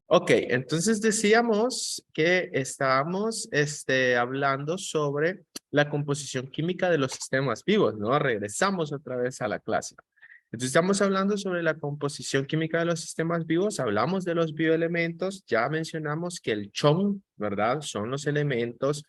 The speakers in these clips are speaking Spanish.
Ok, entonces decíamos que estábamos hablando sobre la composición química de los sistemas vivos, ¿no? Regresamos otra vez a la clase. Entonces estamos hablando sobre la composición química de los sistemas vivos, hablamos de los bioelementos, ya mencionamos que el CHON, ¿verdad? Son los elementos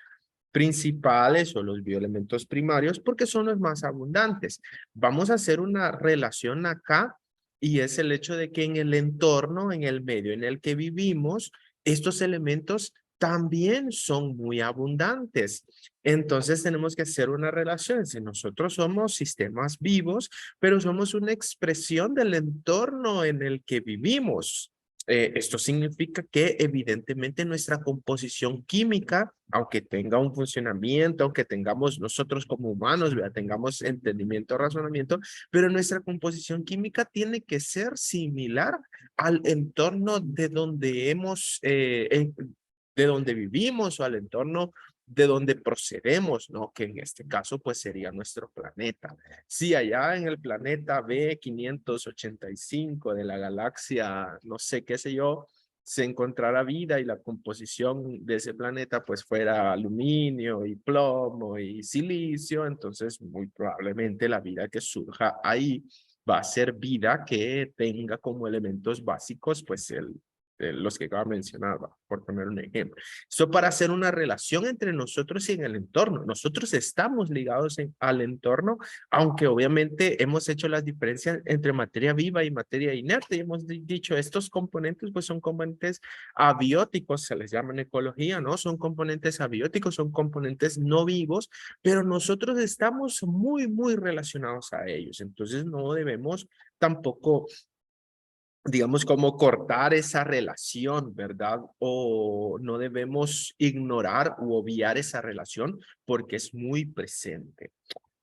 principales o los bioelementos primarios porque son los más abundantes. Vamos a hacer una relación acá y es el hecho de que en el entorno, en el medio en el que vivimos, estos elementos también son muy abundantes. Entonces tenemos que hacer una relación. Si nosotros somos sistemas vivos, pero somos una expresión del entorno en el que vivimos. Esto significa que evidentemente nuestra composición química, aunque tenga un funcionamiento, aunque tengamos nosotros como humanos, ¿verdad? Tengamos entendimiento, razonamiento, pero nuestra composición química tiene que ser similar al entorno de donde de donde vivimos o al entorno de donde procedemos, ¿no? Que en este caso pues sería nuestro planeta. Si allá en el planeta B585 de la galaxia, no sé qué sé yo, se encontrara vida y la composición de ese planeta pues fuera aluminio y plomo y silicio, entonces muy probablemente la vida que surja ahí va a ser vida que tenga como elementos básicos pues los que acabo de mencionar, por poner un ejemplo. Esto para hacer una relación entre nosotros y en el entorno. Nosotros estamos ligados al entorno, aunque obviamente hemos hecho las diferencias entre materia viva y materia inerte. Y hemos dicho, estos componentes pues son componentes abióticos, se les llama en ecología, ¿no? Son componentes abióticos, son componentes no vivos, pero nosotros estamos muy relacionados a ellos. Entonces no debemos tampoco digamos, como cortar esa relación, ¿verdad? O no debemos ignorar u obviar esa relación porque es muy presente.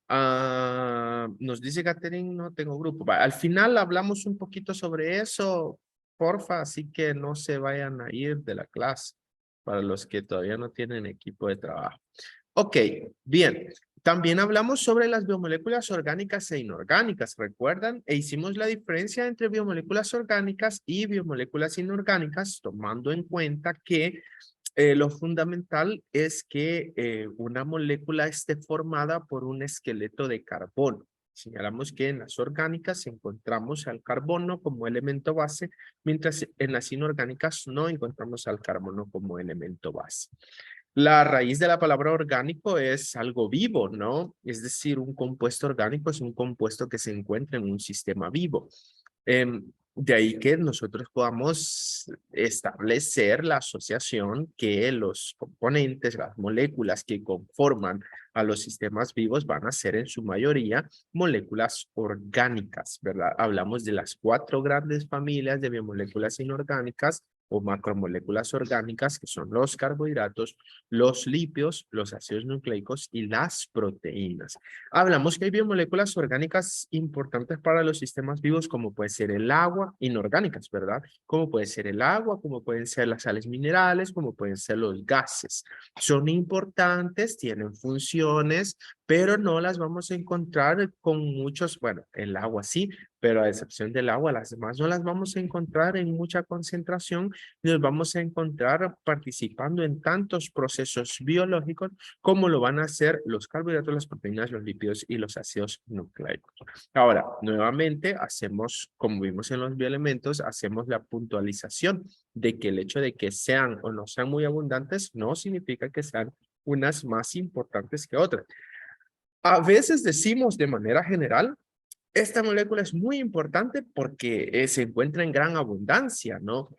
Nos dice Catherine, no tengo grupo. Al final hablamos un poquito sobre eso, porfa, así que no se vayan a ir de la clase para los que todavía no tienen equipo de trabajo. Ok, bien. También hablamos sobre las biomoléculas orgánicas e inorgánicas, ¿recuerdan? E hicimos la diferencia entre biomoléculas orgánicas y biomoléculas inorgánicas, tomando en cuenta que lo fundamental es que una molécula esté formada por un esqueleto de carbono. Señalamos que en las orgánicas encontramos al carbono como elemento base, mientras en las inorgánicas no encontramos al carbono como elemento base. La raíz de la palabra orgánico es algo vivo, ¿no? Es decir, un compuesto orgánico es un compuesto que se encuentra en un sistema vivo. De ahí que nosotros podamos establecer la asociación que los componentes, las moléculas que conforman a los sistemas vivos van a ser en su mayoría moléculas orgánicas, ¿verdad? Hablamos de las 4 grandes familias de biomoléculas inorgánicas o macromoléculas orgánicas, que son los carbohidratos, los lípidos, los ácidos nucleicos y las proteínas. Hablamos que hay biomoléculas orgánicas importantes para los sistemas vivos, como puede ser el agua, inorgánicas, ¿verdad? Como puede ser el agua, como pueden ser las sales minerales, como pueden ser los gases. Son importantes, tienen funciones, pero no las vamos a encontrar con muchos, bueno, el agua sí, pero a excepción del agua, las demás no las vamos a encontrar en mucha concentración, nos vamos a encontrar participando en tantos procesos biológicos como lo van a hacer los carbohidratos, las proteínas, los lípidos y los ácidos nucleicos. Ahora, nuevamente hacemos, como vimos en los bioelementos, hacemos la puntualización de que el hecho de que sean o no sean muy abundantes no significa que sean unas más importantes que otras. A veces decimos de manera general, esta molécula es muy importante porque se encuentra en gran abundancia, ¿no?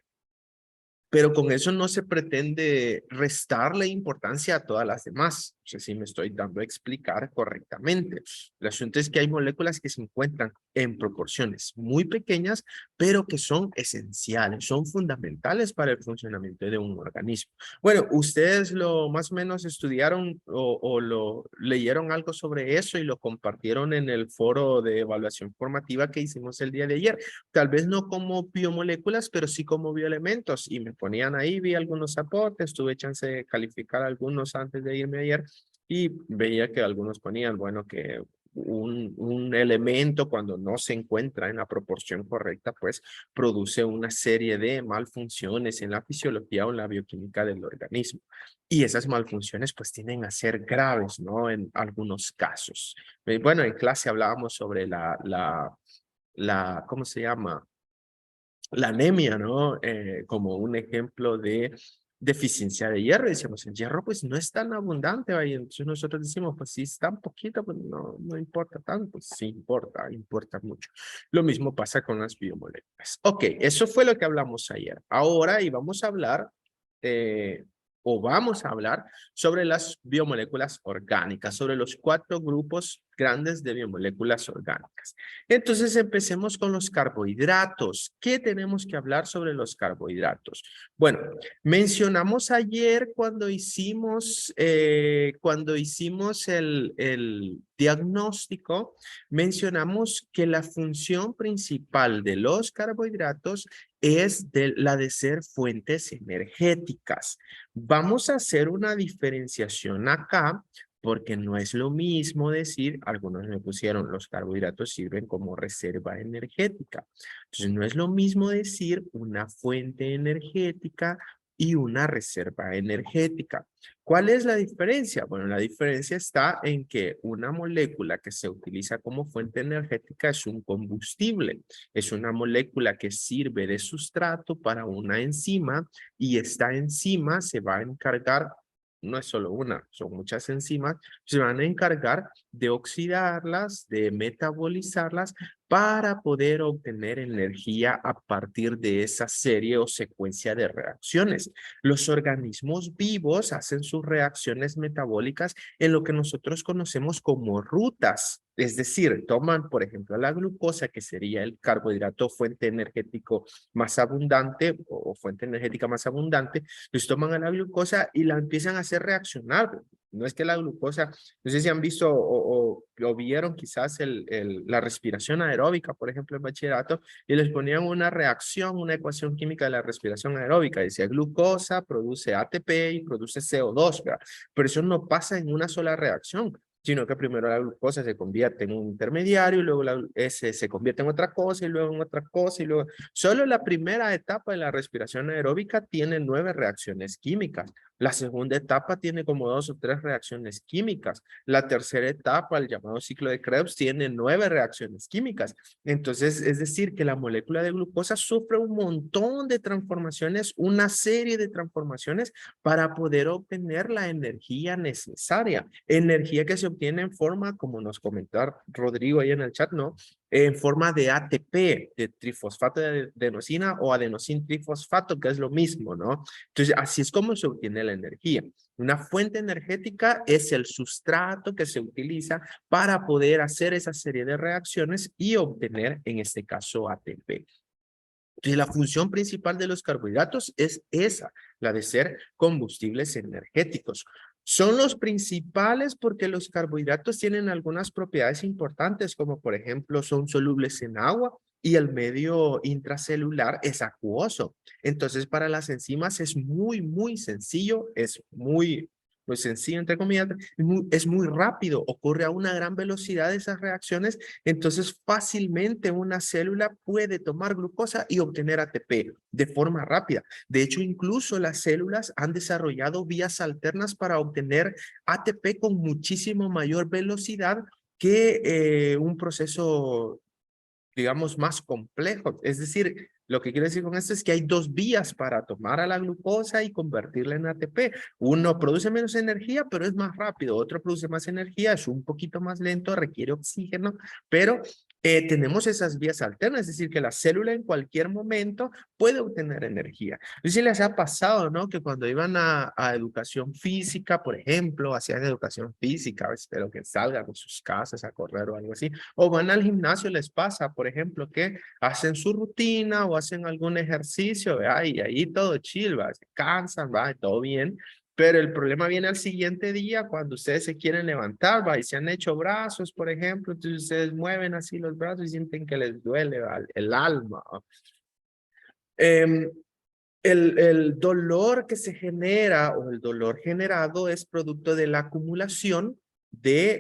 Pero con eso no se pretende restarle importancia a todas las demás. No sé si me estoy dando a explicar correctamente. El asunto es que hay moléculas que se encuentran en proporciones muy pequeñas, pero que son esenciales, son fundamentales para el funcionamiento de un organismo. Bueno, ustedes lo más o menos estudiaron o lo leyeron algo sobre eso y lo compartieron en el foro de evaluación formativa que hicimos el día de ayer. Tal vez no como biomoléculas, pero sí como bioelementos. Y me ponían ahí, vi algunos aportes, tuve chance de calificar algunos antes de irme ayer y veía que algunos ponían, bueno, que un elemento cuando no se encuentra en la proporción correcta, pues produce una serie de malfunciones en la fisiología o en la bioquímica del organismo. Y esas malfunciones pues tienden a ser graves, ¿no? En algunos casos. Bueno, en clase hablábamos sobre ¿cómo se llama? La anemia, ¿no? Como un ejemplo de deficiencia de hierro. Decíamos, el hierro pues no es tan abundante ahí. Entonces nosotros decimos, pues sí está un poquito, pues no importa tanto. Pues sí importa, importa mucho. Lo mismo pasa con las biomoléculas. Ok, eso fue lo que hablamos ayer. Ahora íbamos a hablar eh, vamos a hablar sobre las biomoléculas orgánicas, sobre los 4 grupos grandes de biomoléculas orgánicas. Entonces empecemos con los carbohidratos. ¿Qué tenemos que hablar sobre los carbohidratos? Bueno, mencionamos ayer cuando hicimos el diagnóstico, mencionamos que la función principal de los carbohidratos es la de ser fuentes energéticas. Vamos a hacer una diferenciación acá porque no es lo mismo decir, algunos me pusieron, los carbohidratos sirven como reserva energética. Entonces, no es lo mismo decir una fuente energética y una reserva energética. ¿Cuál es la diferencia? Bueno, la diferencia está en que una molécula que se utiliza como fuente energética es un combustible. Es una molécula que sirve de sustrato para una enzima y esta enzima se va a encargar, no es solo una, son muchas enzimas, se van a encargar de oxidarlas, de metabolizarlas para poder obtener energía a partir de esa serie o secuencia de reacciones. Los organismos vivos hacen sus reacciones metabólicas en lo que nosotros conocemos como rutas. Es decir, toman, por ejemplo, la glucosa, que sería el carbohidrato fuente energético más abundante o fuente energética más abundante, pues toman a la glucosa y la empiezan a hacer reaccionar. No es que la glucosa, no sé si han visto o vieron quizás la respiración aeróbica, por ejemplo, en bachillerato, y les ponían una reacción, una ecuación química de la respiración aeróbica. Decía glucosa produce ATP y produce CO2, ¿verdad? Pero eso no pasa en una sola reacción, sino que primero la glucosa se convierte en un intermediario y luego ese se convierte en otra cosa y luego en otra cosa y luego... Solo la primera etapa de la respiración aeróbica tiene 9 reacciones químicas. La segunda etapa tiene como 2 o 3 reacciones químicas. La tercera etapa, el llamado ciclo de Krebs, tiene 9 reacciones químicas. Entonces, es decir, que la molécula de glucosa sufre un montón de transformaciones, una serie de transformaciones para poder obtener la energía necesaria. Energía que se obtiene en forma, como nos comentó Rodrigo ahí en el chat, ¿no? En forma de ATP, de trifosfato de adenosina o adenosin trifosfato, que es lo mismo, ¿no? Entonces, así es como se obtiene la energía. Una fuente energética es el sustrato que se utiliza para poder hacer esa serie de reacciones y obtener, en este caso, ATP. Entonces, la función principal de los carbohidratos es esa, la de ser combustibles energéticos. Son los principales porque los carbohidratos tienen algunas propiedades importantes, como por ejemplo son solubles en agua y el medio intracelular es acuoso. Entonces, para las enzimas es muy sencillo, es muy sencillo, entre comillas, es muy rápido, ocurre a una gran velocidad esas reacciones, entonces fácilmente una célula puede tomar glucosa y obtener ATP de forma rápida. De hecho, incluso las células han desarrollado vías alternas para obtener ATP con muchísimo mayor velocidad que un proceso, digamos, más complejo. Es decir, lo que quiero decir con esto es que hay 2 vías para tomar a la glucosa y convertirla en ATP. Uno produce menos energía, pero es más rápido. Otro produce más energía, es un poquito más lento, requiere oxígeno, pero tenemos esas vías alternas, es decir, que la célula en cualquier momento puede obtener energía. No sé si les ha pasado, ¿no? Que cuando iban a educación física, por ejemplo, hacían educación física, espero que salgan de sus casas a correr o algo así, o van al gimnasio, les pasa, por ejemplo, que hacen su rutina o hacen algún ejercicio, ¿verdad? Y ahí todo chill, ¿va? Se cansan, va, todo bien, pero el problema viene al siguiente día cuando ustedes se quieren levantar, ¿va? Y se han hecho brazos, por ejemplo, entonces ustedes mueven así los brazos y sienten que les duele, ¿va? El alma, ¿va? El dolor que se genera o el dolor generado es producto de la acumulación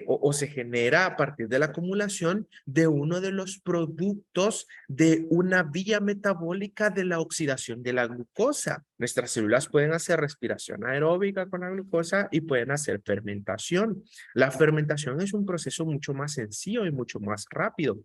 o se genera a partir de la acumulación de uno de los productos de una vía metabólica de la oxidación de la glucosa. Nuestras células pueden hacer respiración aeróbica con la glucosa y pueden hacer fermentación. La fermentación es un proceso mucho más sencillo y mucho más rápido.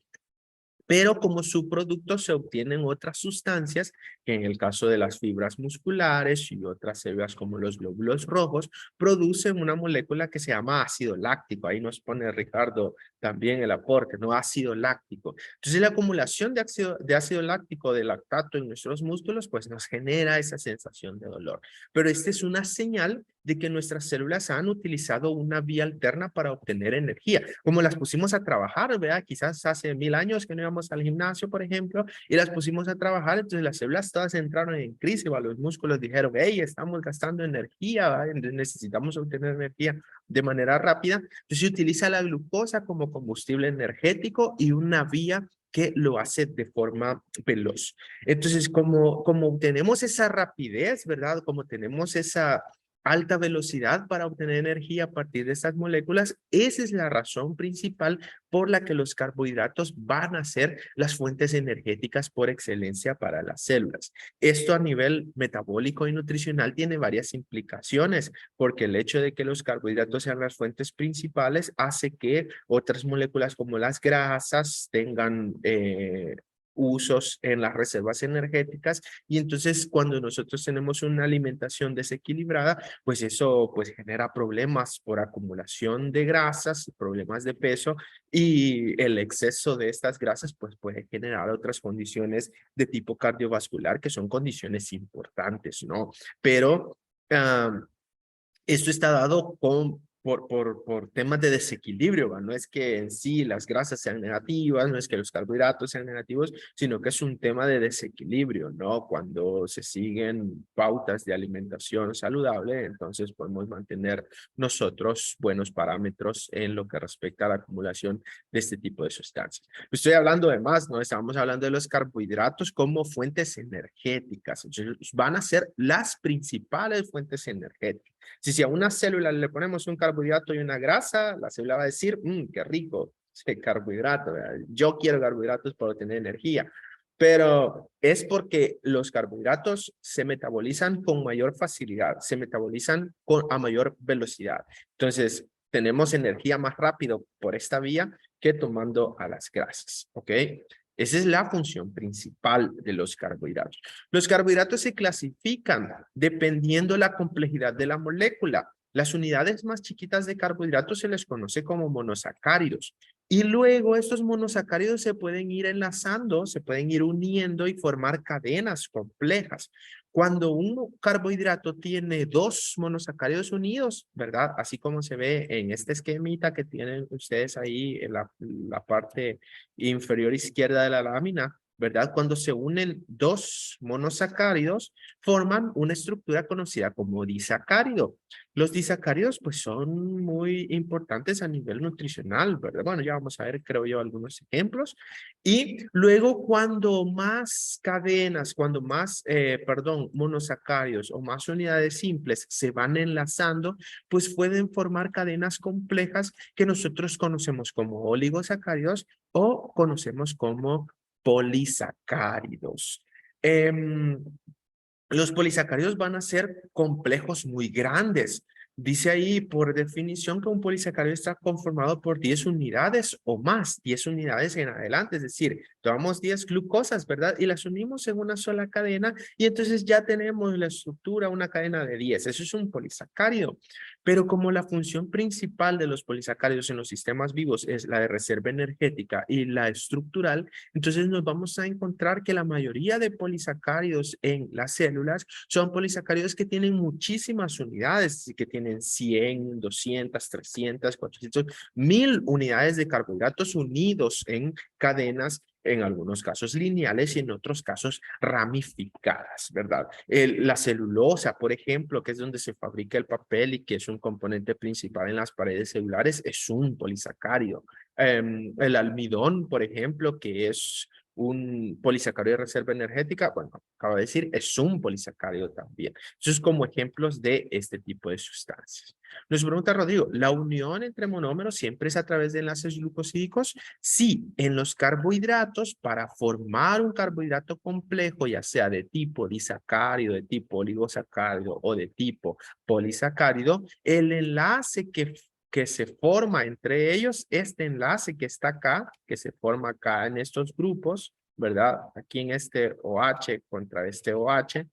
Pero como subproducto se obtienen otras sustancias que en el caso de las fibras musculares y otras células como los glóbulos rojos producen una molécula que se llama ácido láctico. Ahí nos pone Ricardo también el aporte, ¿no? Ácido láctico. Entonces la acumulación de ácido láctico, de lactato en nuestros músculos, pues nos genera esa sensación de dolor. Pero esta es una señal de que nuestras células han utilizado una vía alterna para obtener energía, como las pusimos a trabajar, ¿verdad? Quizás hace 1000 años que no íbamos al gimnasio, por ejemplo, y las pusimos a trabajar, entonces las células todas entraron en crisis, o los músculos dijeron, hey, estamos gastando energía, ¿verdad? Entonces necesitamos obtener energía de manera rápida, entonces se utiliza la glucosa como combustible energético y una vía que lo hace de forma veloz. Entonces, como tenemos esa rapidez, ¿verdad? Como tenemos esa alta velocidad para obtener energía a partir de estas moléculas, esa es la razón principal por la que los carbohidratos van a ser las fuentes energéticas por excelencia para las células. Esto a nivel metabólico y nutricional tiene varias implicaciones, porque el hecho de que los carbohidratos sean las fuentes principales hace que otras moléculas como las grasas tengan usos en las reservas energéticas, y entonces cuando nosotros tenemos una alimentación desequilibrada, pues eso pues genera problemas por acumulación de grasas, problemas de peso, y el exceso de estas grasas pues puede generar otras condiciones de tipo cardiovascular que son condiciones importantes, ¿no? Pero esto está dado por temas de desequilibrio, ¿va? No es que en sí las grasas sean negativas, no es que los carbohidratos sean negativos, sino que es un tema de desequilibrio, ¿no? Cuando se siguen pautas de alimentación saludable, entonces podemos mantener nosotros buenos parámetros en lo que respecta a la acumulación de este tipo de sustancias. Estoy hablando de más, ¿no? Estamos hablando de los carbohidratos como fuentes energéticas. Entonces, van a ser las principales fuentes energéticas. Si a una célula le ponemos un carbohidrato y una grasa, la célula va a decir, qué rico, ese carbohidrato, ¿verdad? Yo quiero carbohidratos para obtener energía. Pero es porque los carbohidratos se metabolizan con mayor facilidad, se metabolizan a mayor velocidad. Entonces, tenemos energía más rápido por esta vía que tomando a las grasas, ¿ok? Esa es la función principal de los carbohidratos. Los carbohidratos se clasifican dependiendo la complejidad de la molécula. Las unidades más chiquitas de carbohidratos se les conoce como monosacáridos. Y luego estos monosacáridos se pueden ir enlazando, se pueden ir uniendo y formar cadenas complejas. Cuando un carbohidrato tiene dos monosacáridos unidos, ¿verdad? Así como se ve en este esquemita que tienen ustedes ahí en la parte inferior izquierda de la lámina, ¿verdad? Cuando se unen dos monosacáridos, forman una estructura conocida como disacárido. Los disacáridos, pues, son muy importantes a nivel nutricional, ¿verdad? Bueno, ya vamos a ver, creo yo, algunos ejemplos. Y luego, cuando más cadenas, monosacáridos o más unidades simples se van enlazando, pues pueden formar cadenas complejas que nosotros conocemos como oligosacáridos o conocemos como polisacáridos. Los polisacáridos van a ser complejos muy grandes. Dice ahí por definición que un polisacárido está conformado por 10 unidades o más, 10 unidades en adelante, es decir, tomamos 10 glucosas, ¿verdad? Y las unimos en una sola cadena y entonces ya tenemos la estructura, una cadena de 10. Eso es un polisacárido. Pero como la función principal de los polisacáridos en los sistemas vivos es la de reserva energética y la estructural, entonces nos vamos a encontrar que la mayoría de polisacáridos en las células son polisacáridos que tienen muchísimas unidades, que tienen 100, 200, 300, 400, 1000 unidades de carbohidratos unidos en cadenas, en algunos casos lineales y en otros casos ramificadas, ¿verdad? La celulosa, por ejemplo, que es donde se fabrica el papel y que es un componente principal en las paredes celulares, es un polisacárido. El almidón, por ejemplo, que es un polisacárido de reserva energética, bueno, acabo de decir, es un polisacárido también. Eso es como ejemplos de este tipo de sustancias. Nos pregunta Rodrigo, ¿la unión entre monómeros siempre es a través de enlaces glucosídicos? Sí, en los carbohidratos, para formar un carbohidrato complejo, ya sea de tipo disacárido, de tipo oligosacárido o de tipo polisacárido, el enlace que se forma entre ellos, este enlace que está acá, que se forma acá en estos grupos, ¿verdad? Aquí en este OH contra este OH,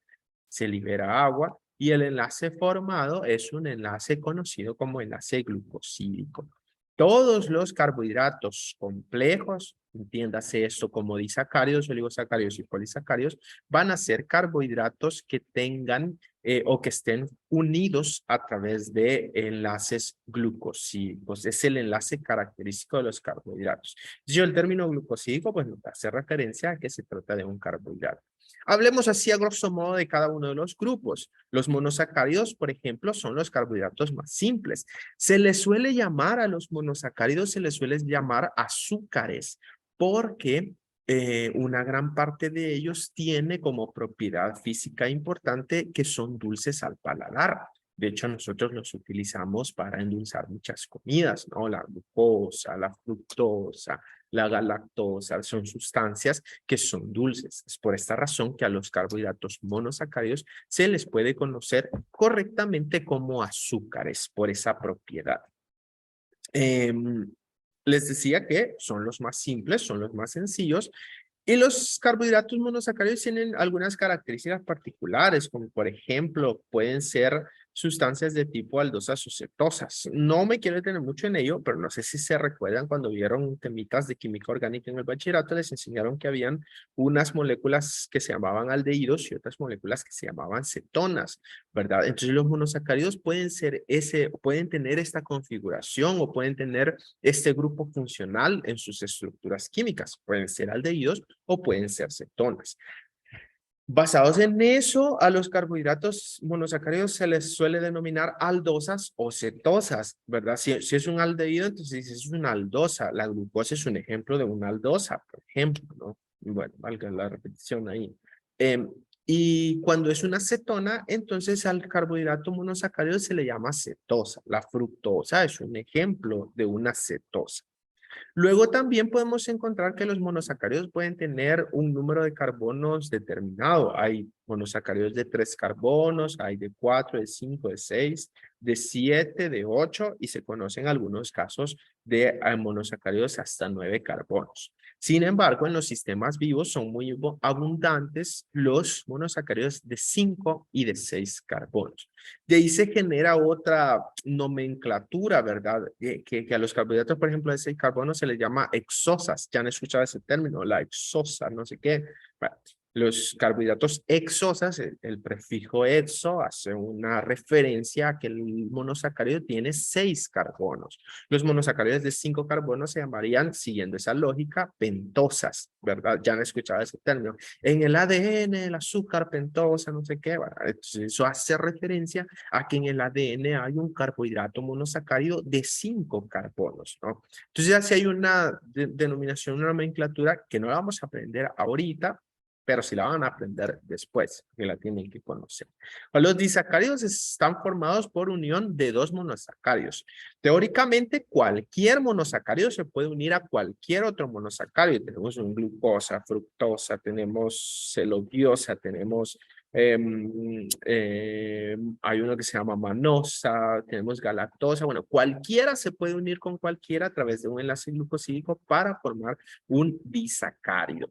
se libera agua y el enlace formado es un enlace conocido como enlace glucosídico. Todos los carbohidratos complejos, entiéndase esto como disacáridos, oligosacáridos y polisacáridos, van a ser carbohidratos que tengan o que estén unidos a través de enlaces glucosídicos. Es el enlace característico de los carbohidratos. Yo el término glucosídico pues nos hace referencia a que se trata de un carbohidrato. Hablemos así a grosso modo de cada uno de los grupos. Los monosacáridos, por ejemplo, son los carbohidratos más simples. Se les suele llamar a los monosacáridos, se les suele llamar azúcares, porque una gran parte de ellos tiene como propiedad física importante que son dulces al paladar. De hecho, nosotros los utilizamos para endulzar muchas comidas, ¿no? La glucosa, la fructosa, la galactosa, son sustancias que son dulces. Es por esta razón que a los carbohidratos monosacáridos se les puede conocer correctamente como azúcares, por esa propiedad. Les decía que son los más simples, son los más sencillos, y los carbohidratos monosacáridos tienen algunas características particulares, como por ejemplo, pueden ser sustancias de tipo aldosas o cetosas. No me quiero detener mucho en ello, pero no sé si se recuerdan cuando vieron temitas de química orgánica en el bachillerato, les enseñaron que habían unas moléculas que se llamaban aldehídos y otras moléculas que se llamaban cetonas, ¿verdad? Entonces los monosacáridos pueden tener esta configuración o pueden tener este grupo funcional en sus estructuras químicas. Pueden ser aldehídos o pueden ser cetonas. Basados en eso, a los carbohidratos monosacáridos se les suele denominar aldosas o cetosas, ¿verdad? Si es un aldehído, entonces es una aldosa. La glucosa es un ejemplo de una aldosa, por ejemplo, ¿no? Bueno, valga la repetición ahí. Y cuando es una cetona, entonces al carbohidrato monosacárido se le llama cetosa. La fructosa es un ejemplo de una cetosa. Luego también podemos encontrar que los monosacáridos pueden tener un número de carbonos determinado. Hay monosacáridos de 3 carbonos, hay de 4, de 5, de 6, de 7, de 8 y se conocen algunos casos de monosacáridos hasta 9 carbonos. Sin embargo, en los sistemas vivos son muy abundantes los monosacáridos de 5 y de 6 carbonos. De ahí se genera otra nomenclatura, ¿verdad? Que a los carbohidratos, por ejemplo, de 6 carbonos se les llama exosas. Ya han escuchado ese término, la exosa, no sé qué. Bueno, los carbohidratos exosas, el prefijo exo hace una referencia a que el monosacárido tiene 6 carbonos. Los monosacáridos de 5 carbonos se llamarían, siguiendo esa lógica, pentosas, ¿verdad? Ya han escuchado ese término. En el ADN, el azúcar pentosa, no sé qué, bueno, entonces eso hace referencia a que en el ADN hay un carbohidrato monosacárido de 5 carbonos, ¿no? Entonces ya si hay una denominación, una nomenclatura que no la vamos a aprender ahorita, pero sí la van a aprender después, que la tienen que conocer. Los disacáridos están formados por unión de 2 monosacáridos. Teóricamente, cualquier monosacárido se puede unir a cualquier otro monosacárido. Tenemos un glucosa, fructosa, tenemos celuliosa, tenemos hay uno que se llama manosa, tenemos galactosa, bueno, cualquiera se puede unir con cualquiera a través de un enlace glucosídico para formar un disacárido.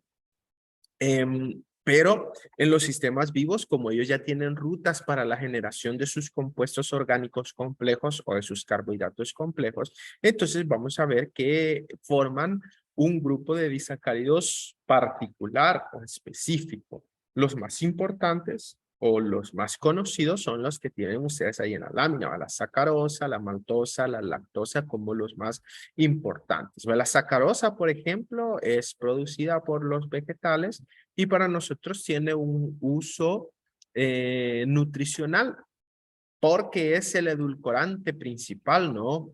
Pero en los sistemas vivos, como ellos ya tienen rutas para la generación de sus compuestos orgánicos complejos o de sus carbohidratos complejos, entonces vamos a ver que forman un grupo de disacáridos particular o específico. Los más importantes o los más conocidos son los que tienen ustedes ahí en la lámina, la sacarosa, la maltosa, la lactosa como los más importantes. La sacarosa, por ejemplo, es producida por los vegetales y para nosotros tiene un uso nutricional porque es el edulcorante principal, ¿no?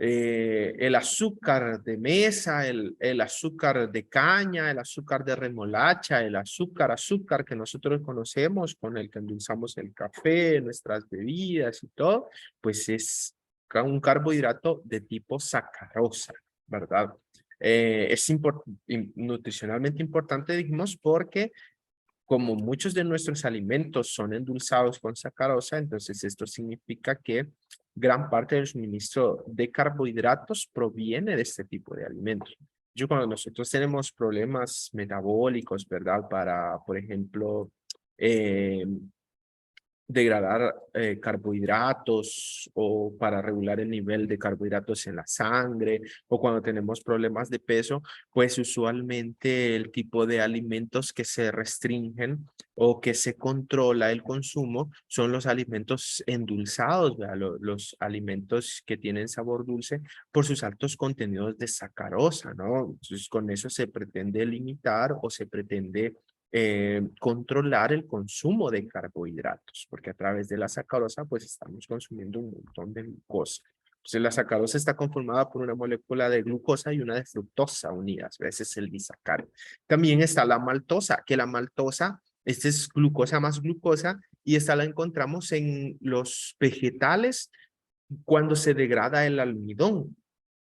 el azúcar de mesa, el azúcar de caña, el azúcar de remolacha, el azúcar que nosotros conocemos, con el que endulzamos el café, nuestras bebidas y todo, pues es un carbohidrato de tipo sacarosa, ¿verdad? Es nutricionalmente importante, dijimos, porque como muchos de nuestros alimentos son endulzados con sacarosa, entonces esto significa que gran parte del suministro de carbohidratos proviene de este tipo de alimentos. Cuando nosotros tenemos problemas metabólicos, ¿verdad? Para, por ejemplo, eh, degradar carbohidratos o para regular el nivel de carbohidratos en la sangre o cuando tenemos problemas de peso, pues usualmente el tipo de alimentos que se restringen o que se controla el consumo son los alimentos endulzados, ¿verdad? Los alimentos que tienen sabor dulce por sus altos contenidos de sacarosa, ¿no? Entonces con eso se pretende limitar o se pretende controlar el consumo de carbohidratos, porque a través de la sacarosa pues estamos consumiendo un montón de glucosa. Entonces la sacarosa está conformada por una molécula de glucosa y una de fructosa unidas, ese es el disacárido. También está la maltosa, que la maltosa, esta es glucosa más glucosa y esta la encontramos en los vegetales cuando se degrada el almidón.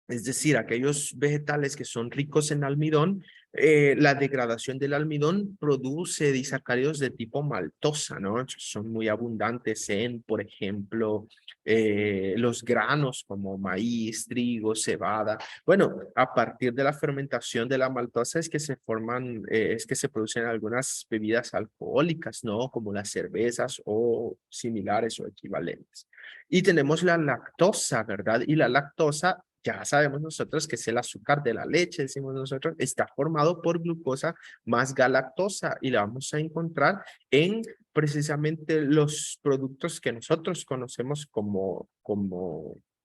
Es decir, aquellos vegetales que son ricos en almidón, la degradación del almidón produce disacáridos de tipo maltosa, ¿no? Son muy abundantes en, por ejemplo, los granos como maíz, trigo, cebada. Bueno, a partir de la fermentación de la maltosa es que se forman, es que se producen algunas bebidas alcohólicas, ¿no? Como las cervezas o similares o equivalentes. Y tenemos la lactosa, ¿verdad? Y la lactosa ya sabemos nosotros que es el azúcar de la leche, decimos nosotros, está formado por glucosa más galactosa y la vamos a encontrar en precisamente los productos que nosotros conocemos como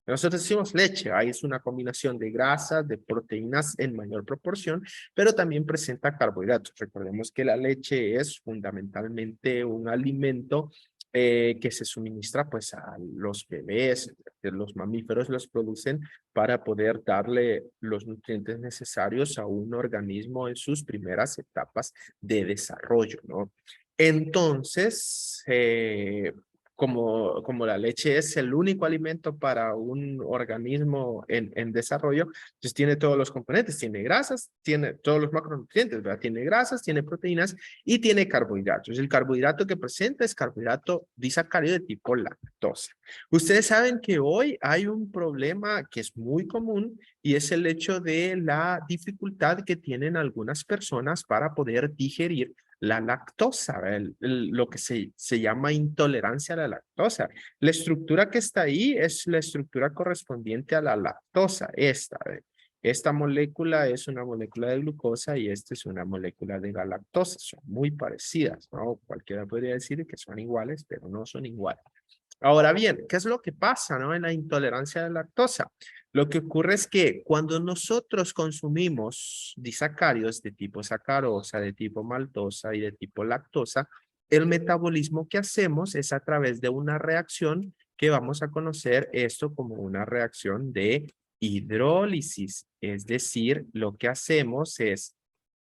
nosotros decimos leche. Ahí es una combinación de grasas, de proteínas en mayor proporción, pero también presenta carbohidratos. Recordemos que la leche es fundamentalmente un alimento que se suministra pues a los bebés, los mamíferos los producen para poder darle los nutrientes necesarios a un organismo en sus primeras etapas de desarrollo, ¿no? Entonces, como la leche es el único alimento para un organismo en desarrollo, pues tiene todos los componentes, tiene grasas, tiene todos los macronutrientes, ¿verdad? Tiene grasas, tiene proteínas y tiene carbohidratos. El carbohidrato que presenta es carbohidrato disacárido de tipo lactosa. Ustedes saben que hoy hay un problema que es muy común y es el hecho de la dificultad que tienen algunas personas para poder digerir la lactosa, lo que se llama intolerancia a la lactosa. La estructura que está ahí es la estructura correspondiente a la lactosa, esta molécula es una molécula de glucosa y esta es una molécula de galactosa. Son muy parecidas, ¿no? Cualquiera podría decir que son iguales, pero no son iguales. Ahora bien, ¿qué es lo que pasa, no? En la intolerancia a la lactosa. Lo que ocurre es que cuando nosotros consumimos disacáridos de tipo sacarosa, de tipo maltosa y de tipo lactosa, el metabolismo que hacemos es a través de una reacción que vamos a conocer esto como una reacción de hidrólisis. Es decir, lo que hacemos es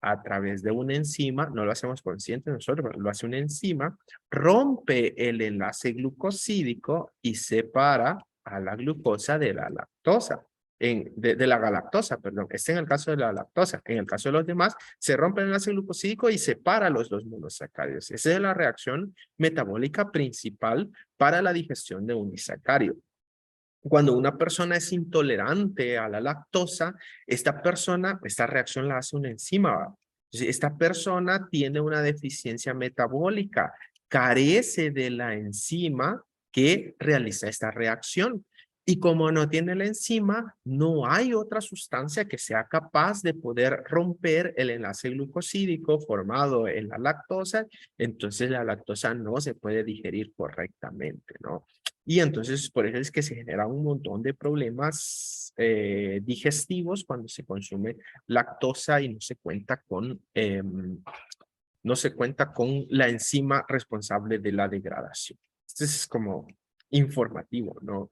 a través de una enzima, no lo hacemos consciente nosotros, pero lo hace una enzima, rompe el enlace glucosídico y separa a la glucosa de la lactosa. De la galactosa, perdón. Este en el caso de la lactosa. En el caso de los demás, se rompe el enlace glucosídico y separa los dos monosacáridos. Esa es la reacción metabólica principal para la digestión de un disacárido. Cuando una persona es intolerante a la lactosa, esta reacción la hace una enzima. ¿Va? Entonces, esta persona tiene una deficiencia metabólica, carece de la enzima que realiza esta reacción. Y como no tiene la enzima, no hay otra sustancia que sea capaz de poder romper el enlace glucosídico formado en la lactosa, entonces la lactosa no se puede digerir correctamente, ¿no? Y entonces por eso es que se genera un montón de problemas digestivos cuando se consume lactosa y no se cuenta con la enzima responsable de la degradación. Esto es como informativo, ¿no?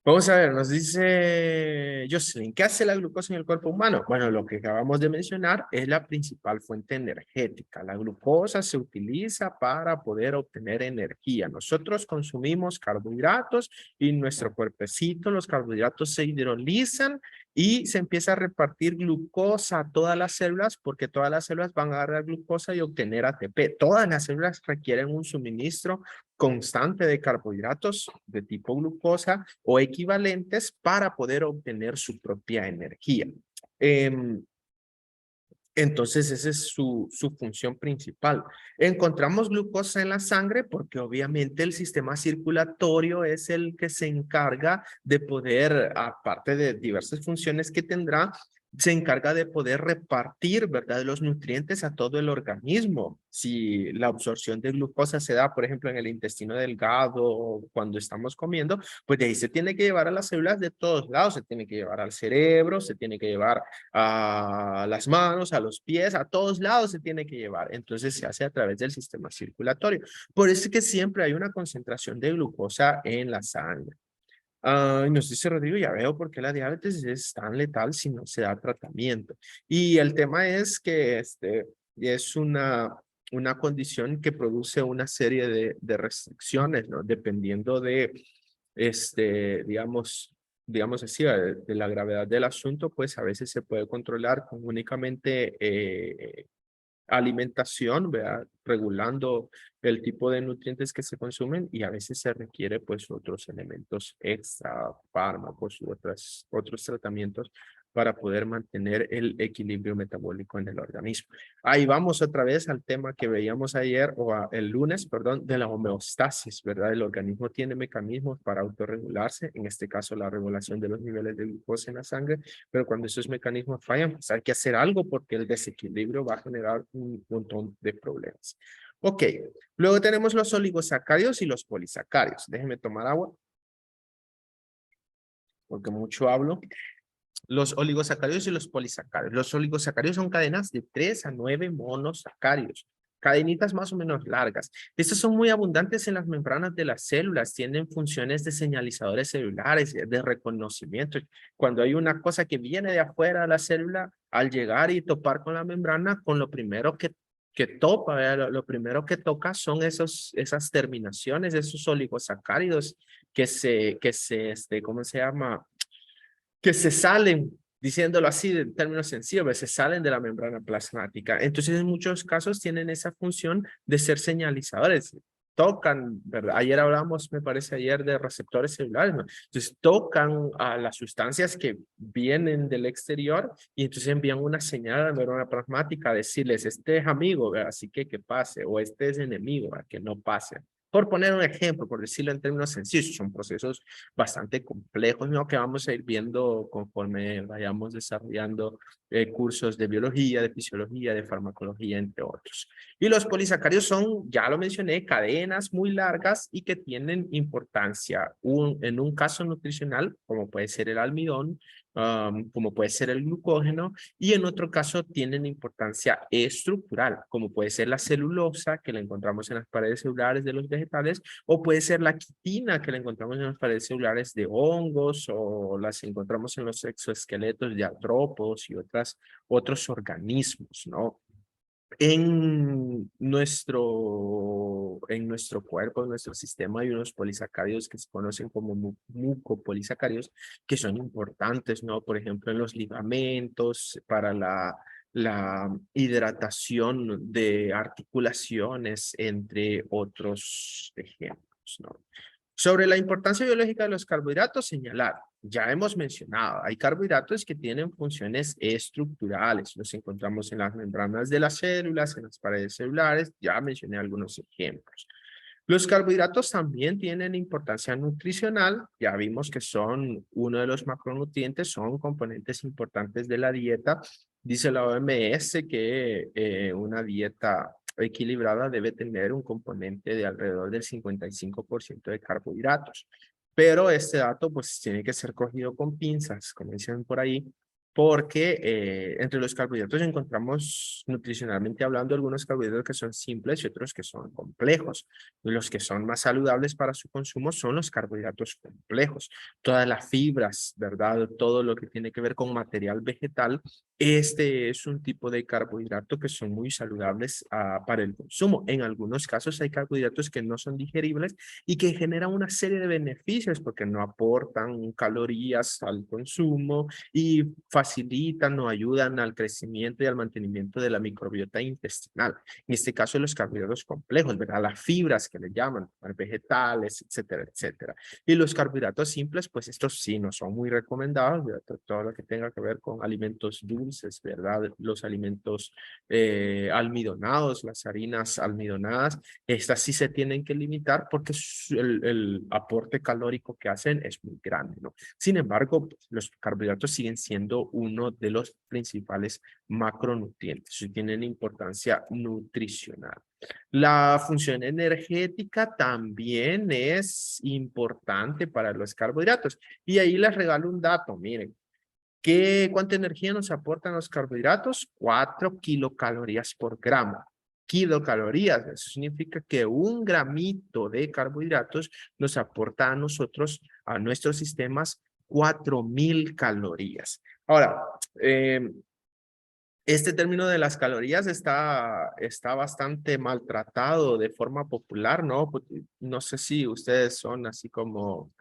Vamos a ver, nos dice Jocelyn, ¿qué hace la glucosa en el cuerpo humano? Bueno, lo que acabamos de mencionar es la principal fuente energética. La glucosa se utiliza para poder obtener energía. Nosotros consumimos carbohidratos y nuestro cuerpecito, los carbohidratos se hidrolizan y se empieza a repartir glucosa a todas las células porque todas las células van a agarrar glucosa y obtener ATP. Todas las células requieren un suministro constante de carbohidratos de tipo glucosa o equivalentes para poder obtener su propia energía. Entonces, esa es su función principal. Encontramos glucosa en la sangre porque obviamente el sistema circulatorio es el que se encarga de poder, aparte de diversas funciones que tendrá, se encarga de poder repartir, ¿verdad?, los nutrientes a todo el organismo. Si la absorción de glucosa se da, por ejemplo, en el intestino delgado o cuando estamos comiendo, pues de ahí se tiene que llevar a las células de todos lados, se tiene que llevar al cerebro, se tiene que llevar a las manos, a los pies, a todos lados se tiene que llevar. Entonces se hace a través del sistema circulatorio. Por eso es que siempre hay una concentración de glucosa en la sangre. Y nos dice Rodrigo, ya veo por qué la diabetes es tan letal si no se da tratamiento. Y el tema es que es una condición que produce una serie de restricciones, ¿no? Dependiendo de, digamos así, de la gravedad del asunto, pues a veces se puede controlar con únicamente alimentación, ¿verdad? Regulando el tipo de nutrientes que se consumen y a veces se requiere pues otros elementos extra, fármacos u otros tratamientos para poder mantener el equilibrio metabólico en el organismo. Ahí vamos otra vez al tema que veíamos ayer el lunes, perdón, de la homeostasis, ¿verdad? El organismo tiene mecanismos para autorregularse, en este caso la regulación de los niveles de glucosa en la sangre, pero cuando esos mecanismos fallan, pues hay que hacer algo porque el desequilibrio va a generar un montón de problemas. Ok, luego tenemos los oligosacáridos y los polisacáridos. Déjenme tomar agua, porque mucho hablo. Los oligosacáridos y los polisacáridos. Los oligosacáridos son cadenas de 3 a 9 monosacáridos. Cadenitas más o menos largas. Estos son muy abundantes en las membranas de las células. Tienen funciones de señalizadores celulares, de reconocimiento. Cuando hay una cosa que viene de afuera de la célula, al llegar y topar con la membrana, con lo primero que topa, lo primero que toca son esas terminaciones, esos oligosacáridos ¿cómo se llama? Que se salen, diciéndolo así en términos sencillos, se salen de la membrana plasmática. Entonces, en muchos casos tienen esa función de ser señalizadores. Tocan, ¿verdad? Ayer hablamos, me parece ayer, de receptores celulares, ¿no? Entonces, tocan a las sustancias que vienen del exterior y entonces envían una señal a la membrana plasmática a decirles, este es amigo, ¿verdad? Así que pase, o este es enemigo, ¿verdad? Que no pase. Por poner un ejemplo, por decirlo en términos sencillos, son procesos bastante complejos, ¿no? Que vamos a ir viendo conforme vayamos desarrollando cursos de biología, de fisiología, de farmacología, entre otros. Y los polisacáridos son, ya lo mencioné, cadenas muy largas y que tienen importancia en un caso nutricional, como puede ser el almidón, como puede ser el glucógeno, y en otro caso tienen importancia estructural, como puede ser la celulosa, que la encontramos en las paredes celulares de los vegetales, o puede ser la quitina, que la encontramos en las paredes celulares de hongos, o las encontramos en los exoesqueletos de artrópodos y otros organismos, ¿no? En nuestro cuerpo, en nuestro sistema, hay unos polisacáridos que se conocen como mucopolisacáridos, que son importantes, ¿no? Por ejemplo, en los ligamentos, para la hidratación de articulaciones, entre otros ejemplos, ¿no? Sobre la importancia biológica de los carbohidratos, señalar, ya hemos mencionado, hay carbohidratos que tienen funciones estructurales, los encontramos en las membranas de las células, en las paredes celulares, ya mencioné algunos ejemplos. Los carbohidratos también tienen importancia nutricional, ya vimos que son uno de los macronutrientes, son componentes importantes de la dieta. Dice la OMS que una dieta equilibrada debe tener un componente de alrededor del 55% de carbohidratos. Pero este dato pues tiene que ser cogido con pinzas, como dicen por ahí, porque entre los carbohidratos encontramos nutricionalmente hablando algunos carbohidratos que son simples y otros que son complejos. Los que son más saludables para su consumo son los carbohidratos complejos. Todas las fibras, ¿verdad? Todo lo que tiene que ver con material vegetal, este es un tipo de carbohidrato que son muy saludables para el consumo. En algunos casos hay carbohidratos que no son digeribles y que generan una serie de beneficios porque no aportan calorías al consumo y facilitan o ayudan al crecimiento y al mantenimiento de la microbiota intestinal. En este caso, los carbohidratos complejos, ¿verdad? Las fibras que le llaman, vegetales, etcétera, etcétera. Y los carbohidratos simples, pues estos sí no son muy recomendados, ¿verdad? Todo lo que tenga que ver con alimentos dulces, ¿verdad? Los alimentos almidonados, las harinas almidonadas, estas sí se tienen que limitar porque el aporte calórico que hacen es muy grande, ¿no? Sin embargo, los carbohidratos siguen siendo uno de los principales macronutrientes y tienen importancia nutricional. La función energética también es importante para los carbohidratos. Y ahí les regalo un dato, miren. ¿Cuánta energía nos aportan los carbohidratos? 4 kilocalorías por gramo. Kilocalorías, eso significa que un gramito de carbohidratos nos aporta a nosotros, a nuestros sistemas, 4,000 calorías. Ahora, este término de las calorías está bastante maltratado de forma popular, ¿no? No sé si ustedes son así como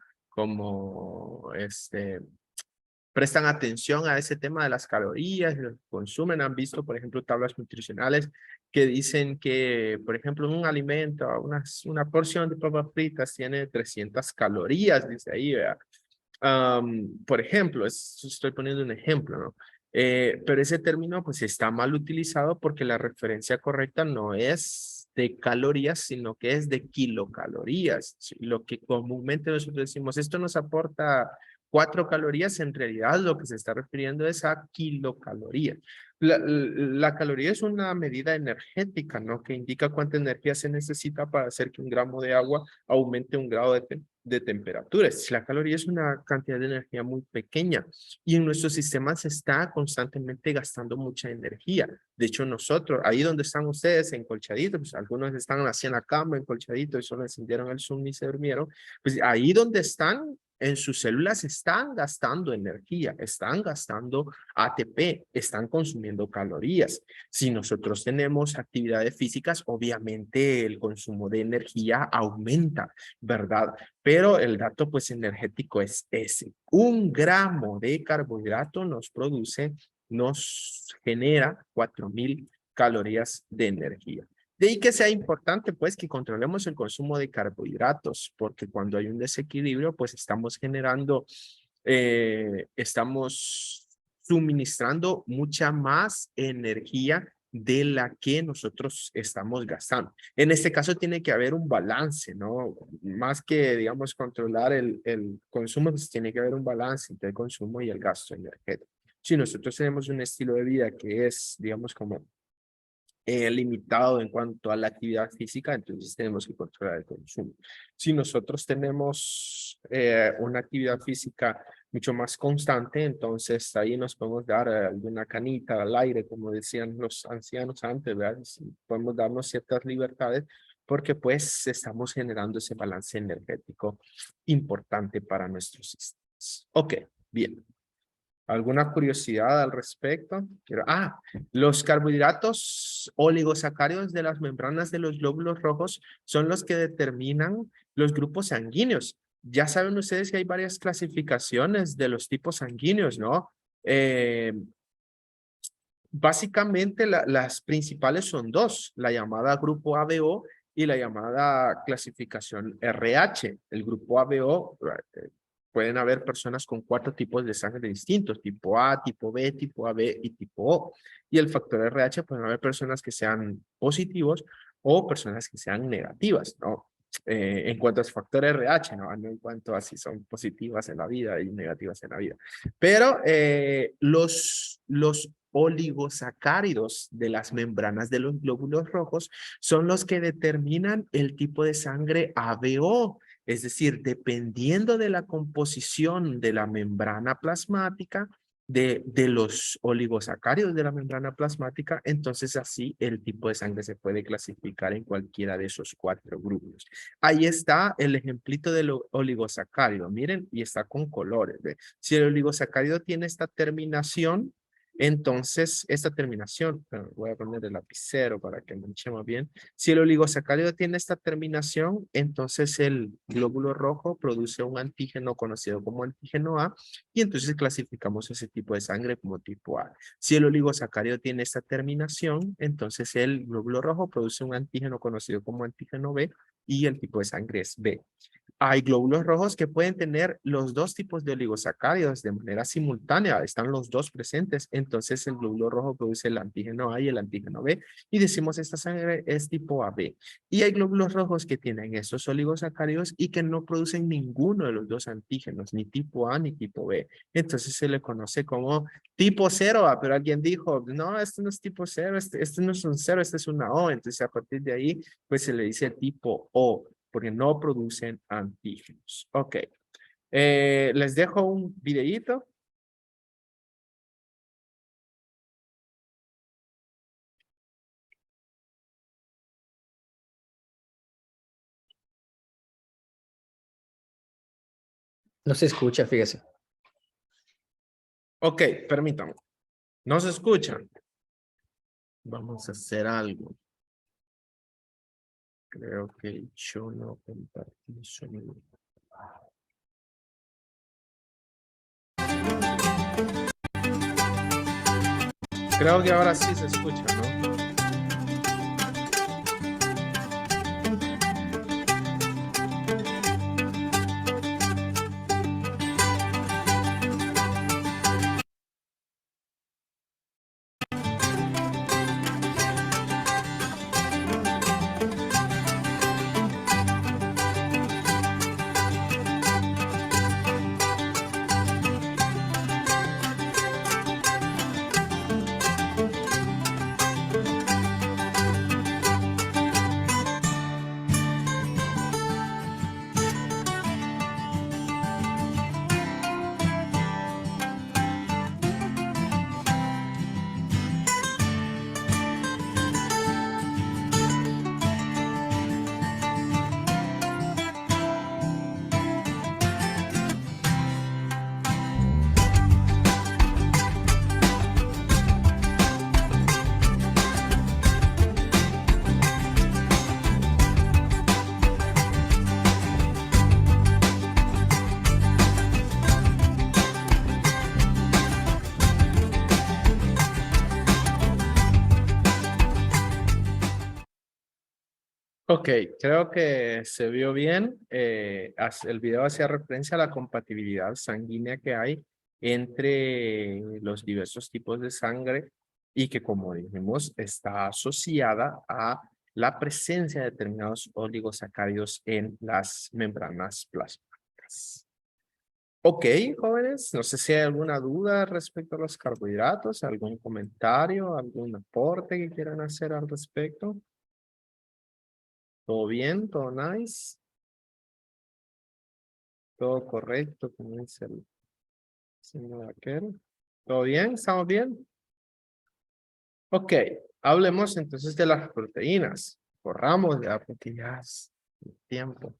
prestan atención a ese tema de las calorías, lo que consumen, han visto, por ejemplo, tablas nutricionales que dicen que, por ejemplo, un alimento, una porción de papas fritas tiene 300 calorías, dice ahí, ¿verdad? Por ejemplo, estoy poniendo un ejemplo, ¿no? Pero ese término pues está mal utilizado porque la referencia correcta no es de calorías, sino que es de kilocalorías. ¿Sí? Lo que comúnmente nosotros decimos, esto nos aporta 4 calorías, en realidad lo que se está refiriendo es a kilocalorías. La caloría es una medida energética, ¿no? Que indica cuánta energía se necesita para hacer que un gramo de agua aumente un grado de temperatura. La caloría es una cantidad de energía muy pequeña y en nuestro sistema se está constantemente gastando mucha energía. De hecho, nosotros, ahí donde están ustedes, encolchaditos, pues algunos están así en la cama, encolchaditos, y solo encendieron el Zoom y se durmieron, pues ahí donde están, en sus células están gastando energía, están gastando ATP, están consumiendo calorías. Si nosotros tenemos actividades físicas, obviamente el consumo de energía aumenta, ¿verdad? Pero el dato pues energético es ese. 1 gramo de carbohidrato nos genera 4,000 calorías de energía. De ahí que sea importante, pues, que controlemos el consumo de carbohidratos, porque cuando hay un desequilibrio, pues estamos suministrando mucha más energía de la que nosotros estamos gastando. En este caso tiene que haber un balance, ¿no? Más que, digamos, controlar el consumo, pues tiene que haber un balance entre el consumo y el gasto energético. Si nosotros tenemos un estilo de vida que es, digamos, como limitado en cuanto a la actividad física, entonces tenemos que controlar el consumo. Si nosotros tenemos una actividad física mucho más constante, entonces ahí nos podemos dar alguna canita al aire, como decían los ancianos antes, ¿verdad? Podemos darnos ciertas libertades porque pues estamos generando ese balance energético importante para nuestros sistemas. Ok, bien. ¿Alguna curiosidad al respecto? Los carbohidratos oligosacáridos de las membranas de los glóbulos rojos son los que determinan los grupos sanguíneos. Ya saben ustedes que hay varias clasificaciones de los tipos sanguíneos, ¿no? Básicamente las principales son dos, la llamada grupo ABO y la llamada clasificación RH. El grupo ABO, pueden haber personas con 4 tipos de sangre distintos, tipo A, tipo B, tipo AB y tipo O. Y el factor RH pueden haber personas que sean positivos o personas que sean negativas, ¿no? En cuanto a factor RH, no en cuanto a si son positivas en la vida y negativas en la vida. Pero los oligosacáridos de las membranas de los glóbulos rojos son los que determinan el tipo de sangre ABO. Es decir, dependiendo de la composición de la membrana plasmática, de los oligosacáridos de la membrana plasmática, entonces así el tipo de sangre se puede clasificar en cualquiera de esos 4 grupos. Ahí está el ejemplito del oligosacárido, miren, y está con colores. ¿Ve? Si el oligosacárido tiene esta terminación, entonces esta terminación, voy a poner el lapicero para que manchemos bien. Si el oligosacárido tiene esta terminación, entonces el glóbulo rojo produce un antígeno conocido como antígeno A, y entonces clasificamos ese tipo de sangre como tipo A. Si el oligosacárido tiene esta terminación, entonces el glóbulo rojo produce un antígeno conocido como antígeno B y el tipo de sangre es B. Hay glóbulos rojos que pueden tener los 2 tipos de oligosacáridos de manera simultánea, están los 2 presentes, entonces el glóbulo rojo produce el antígeno A y el antígeno B y decimos esta sangre es tipo AB. Y hay glóbulos rojos que tienen estos oligosacáridos y que no producen ninguno de los 2 antígenos, ni tipo A ni tipo B. Entonces se le conoce como tipo 0, pero alguien dijo, no, este no es tipo 0, este no es un 0, este es una O. Entonces a partir de ahí, pues se le dice tipo O, porque no producen antígenos. Ok. Les dejo un videíto. No se escucha, fíjese. Ok, permítame. ¿No se escuchan? Vamos a hacer algo. Creo que yo no compartí sonido. Creo que ahora sí se escucha, ¿no? Ok, creo que se vio bien. El video hacía referencia a la compatibilidad sanguínea que hay entre los diversos tipos de sangre y que, como dijimos, está asociada a la presencia de determinados oligosacáridos en las membranas plasmáticas. Ok, jóvenes, no sé si hay alguna duda respecto a los carbohidratos, algún comentario, algún aporte que quieran hacer al respecto. ¿Todo bien? ¿Todo nice? ¿Todo correcto? Como dice el señor aquel. ¿Todo bien? ¿Estamos bien? Ok, hablemos entonces de las proteínas. Corramos ya porque ya es tiempo.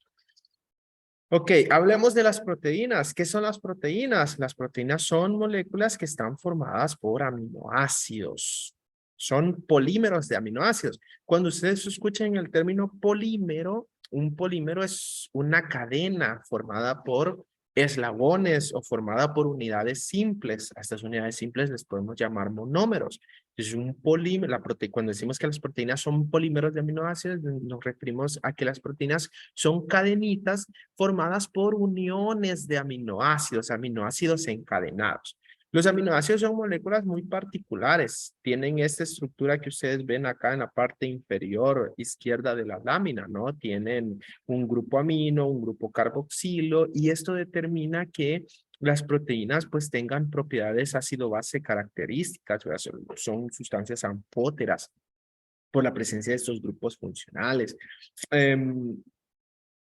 Ok, hablemos de las proteínas. ¿Qué son las proteínas? Las proteínas son moléculas que están formadas por aminoácidos. Son polímeros de aminoácidos. Cuando ustedes escuchen el término polímero, un polímero es una cadena formada por eslabones o formada por unidades simples. A estas unidades simples les podemos llamar monómeros. Es un polímero, cuando decimos que las proteínas son polímeros de aminoácidos, nos referimos a que las proteínas son cadenitas formadas por uniones de aminoácidos encadenados. Los aminoácidos son moléculas muy particulares. Tienen esta estructura que ustedes ven acá en la parte inferior izquierda de la lámina, ¿no? Tienen un grupo amino, un grupo carboxilo, y esto determina que las proteínas pues tengan propiedades ácido-base características, o sea, son sustancias ampóteras por la presencia de estos grupos funcionales.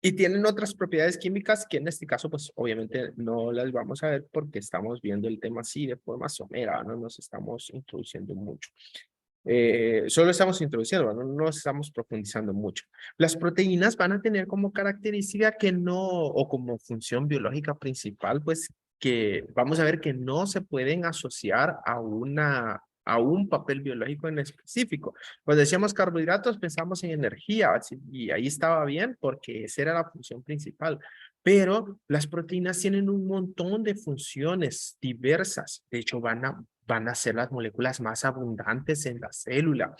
Y tienen otras propiedades químicas que en este caso, pues obviamente no las vamos a ver porque estamos viendo el tema así de forma somera, no nos estamos introduciendo mucho. Solo estamos introduciendo, no estamos profundizando mucho. Las proteínas van a tener como característica que no, o como función biológica principal, pues que vamos a ver que no se pueden asociar a un papel biológico en específico. Pues decíamos carbohidratos, pensamos en energía, y ahí estaba bien porque esa era la función principal. Pero las proteínas tienen un montón de funciones diversas. De hecho, van a ser las moléculas más abundantes en la célula.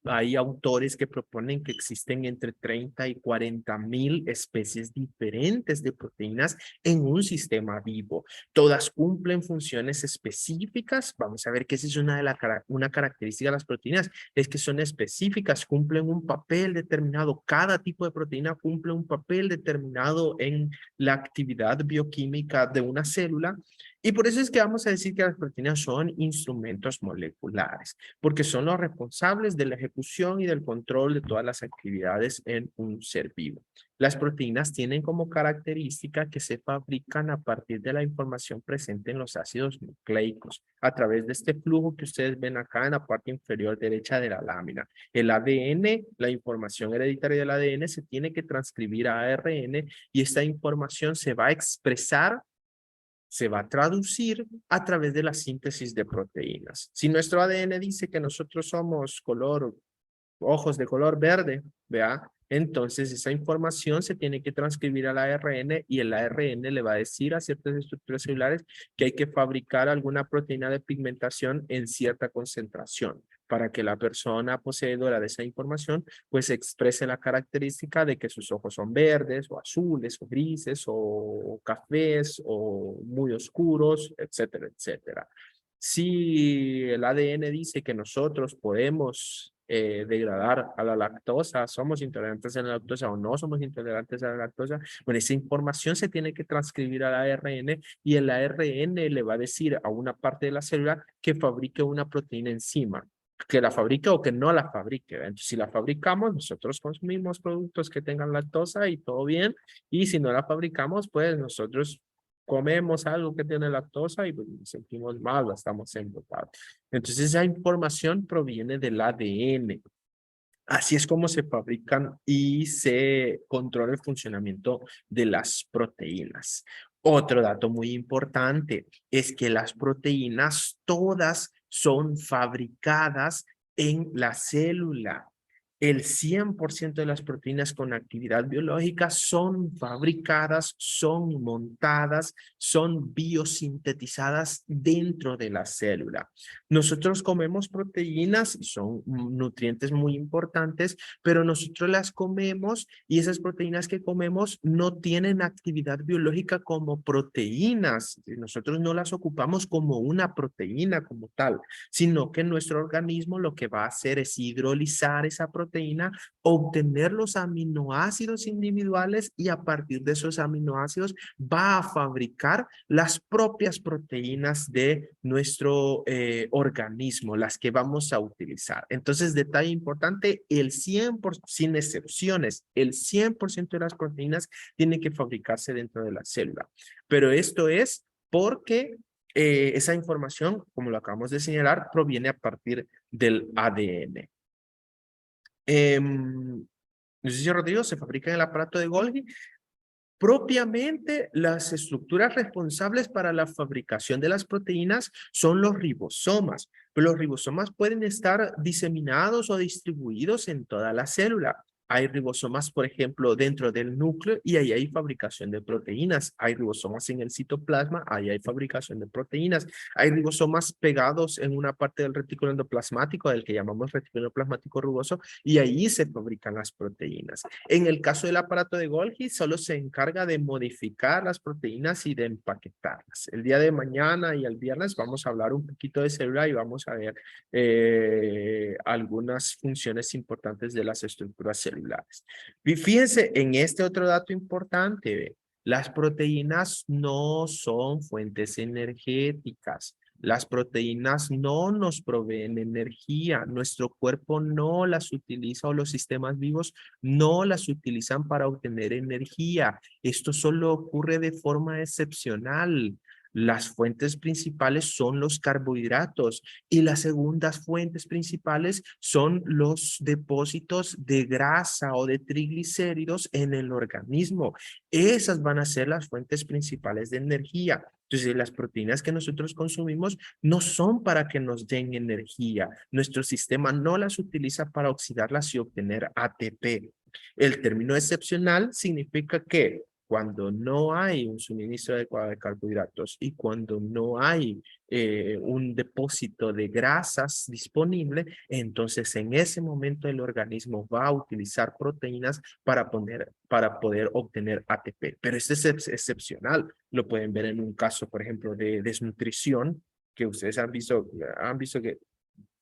Hay autores que proponen que existen entre 30 y 40.000 especies diferentes de proteínas en un sistema vivo. Todas cumplen funciones específicas. Vamos a ver que esa es una característica de las proteínas, es que son específicas, cumplen un papel determinado. Cada tipo de proteína cumple un papel determinado en la actividad bioquímica de una célula. Y por eso es que vamos a decir que las proteínas son instrumentos moleculares, porque son los responsables de la ejecución y del control de todas las actividades en un ser vivo. Las proteínas tienen como característica que se fabrican a partir de la información presente en los ácidos nucleicos, a través de este flujo que ustedes ven acá en la parte inferior derecha de la lámina. El ADN, la información hereditaria del ADN se tiene que transcribir a ARN y esta información se va a expresar, se va a traducir a través de la síntesis de proteínas. Si nuestro ADN dice que nosotros somos ojos de color verde, ¿vea? Entonces esa información se tiene que transcribir al ARN y el ARN le va a decir a ciertas estructuras celulares que hay que fabricar alguna proteína de pigmentación en cierta concentración para que la persona poseedora de esa información pues exprese la característica de que sus ojos son verdes o azules o grises o cafés o muy oscuros, etcétera, etcétera. Si el ADN dice que nosotros podemos degradar a la lactosa, somos intolerantes a la lactosa o no somos intolerantes a la lactosa, bueno, esa información se tiene que transcribir al ARN y el ARN le va a decir a una parte de la célula que fabrique una proteína enzima, que la fabrique o que no la fabrique. Entonces, si la fabricamos, nosotros consumimos productos que tengan lactosa y todo bien, y si no la fabricamos, pues nosotros comemos algo que tiene lactosa y pues, nos sentimos mal, estamos embotados. Entonces esa información proviene del ADN. Así es como se fabrican y se controla el funcionamiento de las proteínas. Otro dato muy importante es que las proteínas todas son fabricadas en la célula. El 100% de las proteínas con actividad biológica son fabricadas, son montadas, son biosintetizadas dentro de la célula. Nosotros comemos proteínas y son nutrientes muy importantes, pero nosotros las comemos y esas proteínas que comemos no tienen actividad biológica como proteínas. Nosotros no las ocupamos como una proteína como tal, sino que nuestro organismo lo que va a hacer es hidrolizar esa proteína, obtener los aminoácidos individuales y a partir de esos aminoácidos va a fabricar las propias proteínas de nuestro organismo, las que vamos a utilizar. Entonces, detalle importante, el 100%, sin excepciones, el 100% de las proteínas tienen que fabricarse dentro de la célula. Pero esto es porque esa información, como lo acabamos de señalar, proviene a partir del ADN. No sé si Rodrigo se fabrica en el aparato de Golgi. Propiamente, las estructuras responsables para la fabricación de las proteínas son los ribosomas, pero los ribosomas pueden estar diseminados o distribuidos en toda la célula. Hay ribosomas, por ejemplo, dentro del núcleo y ahí hay fabricación de proteínas. Hay ribosomas en el citoplasma, ahí hay fabricación de proteínas. Hay ribosomas pegados en una parte del retículo endoplasmático, del que llamamos retículo endoplasmático rugoso, y ahí se fabrican las proteínas. En el caso del aparato de Golgi, solo se encarga de modificar las proteínas y de empaquetarlas. El día de mañana y el viernes vamos a hablar un poquito de célula y vamos a ver algunas funciones importantes de las estructuras celulares. Y fíjense en este otro dato importante, las proteínas no son fuentes energéticas. Las proteínas no nos proveen energía, nuestro cuerpo no las utiliza o los sistemas vivos no las utilizan para obtener energía. Esto solo ocurre de forma excepcional. Las fuentes principales son los carbohidratos y las segundas fuentes principales son los depósitos de grasa o de triglicéridos en el organismo. Esas van a ser las fuentes principales de energía. Entonces, las proteínas que nosotros consumimos no son para que nos den energía. Nuestro sistema no las utiliza para oxidarlas y obtener ATP. El término excepcional significa que cuando no hay un suministro adecuado de carbohidratos y cuando no hay un depósito de grasas disponible, entonces en ese momento el organismo va a utilizar proteínas para poder obtener ATP. Pero esto es excepcional. Lo pueden ver en un caso, por ejemplo, de desnutrición, que ustedes han visto que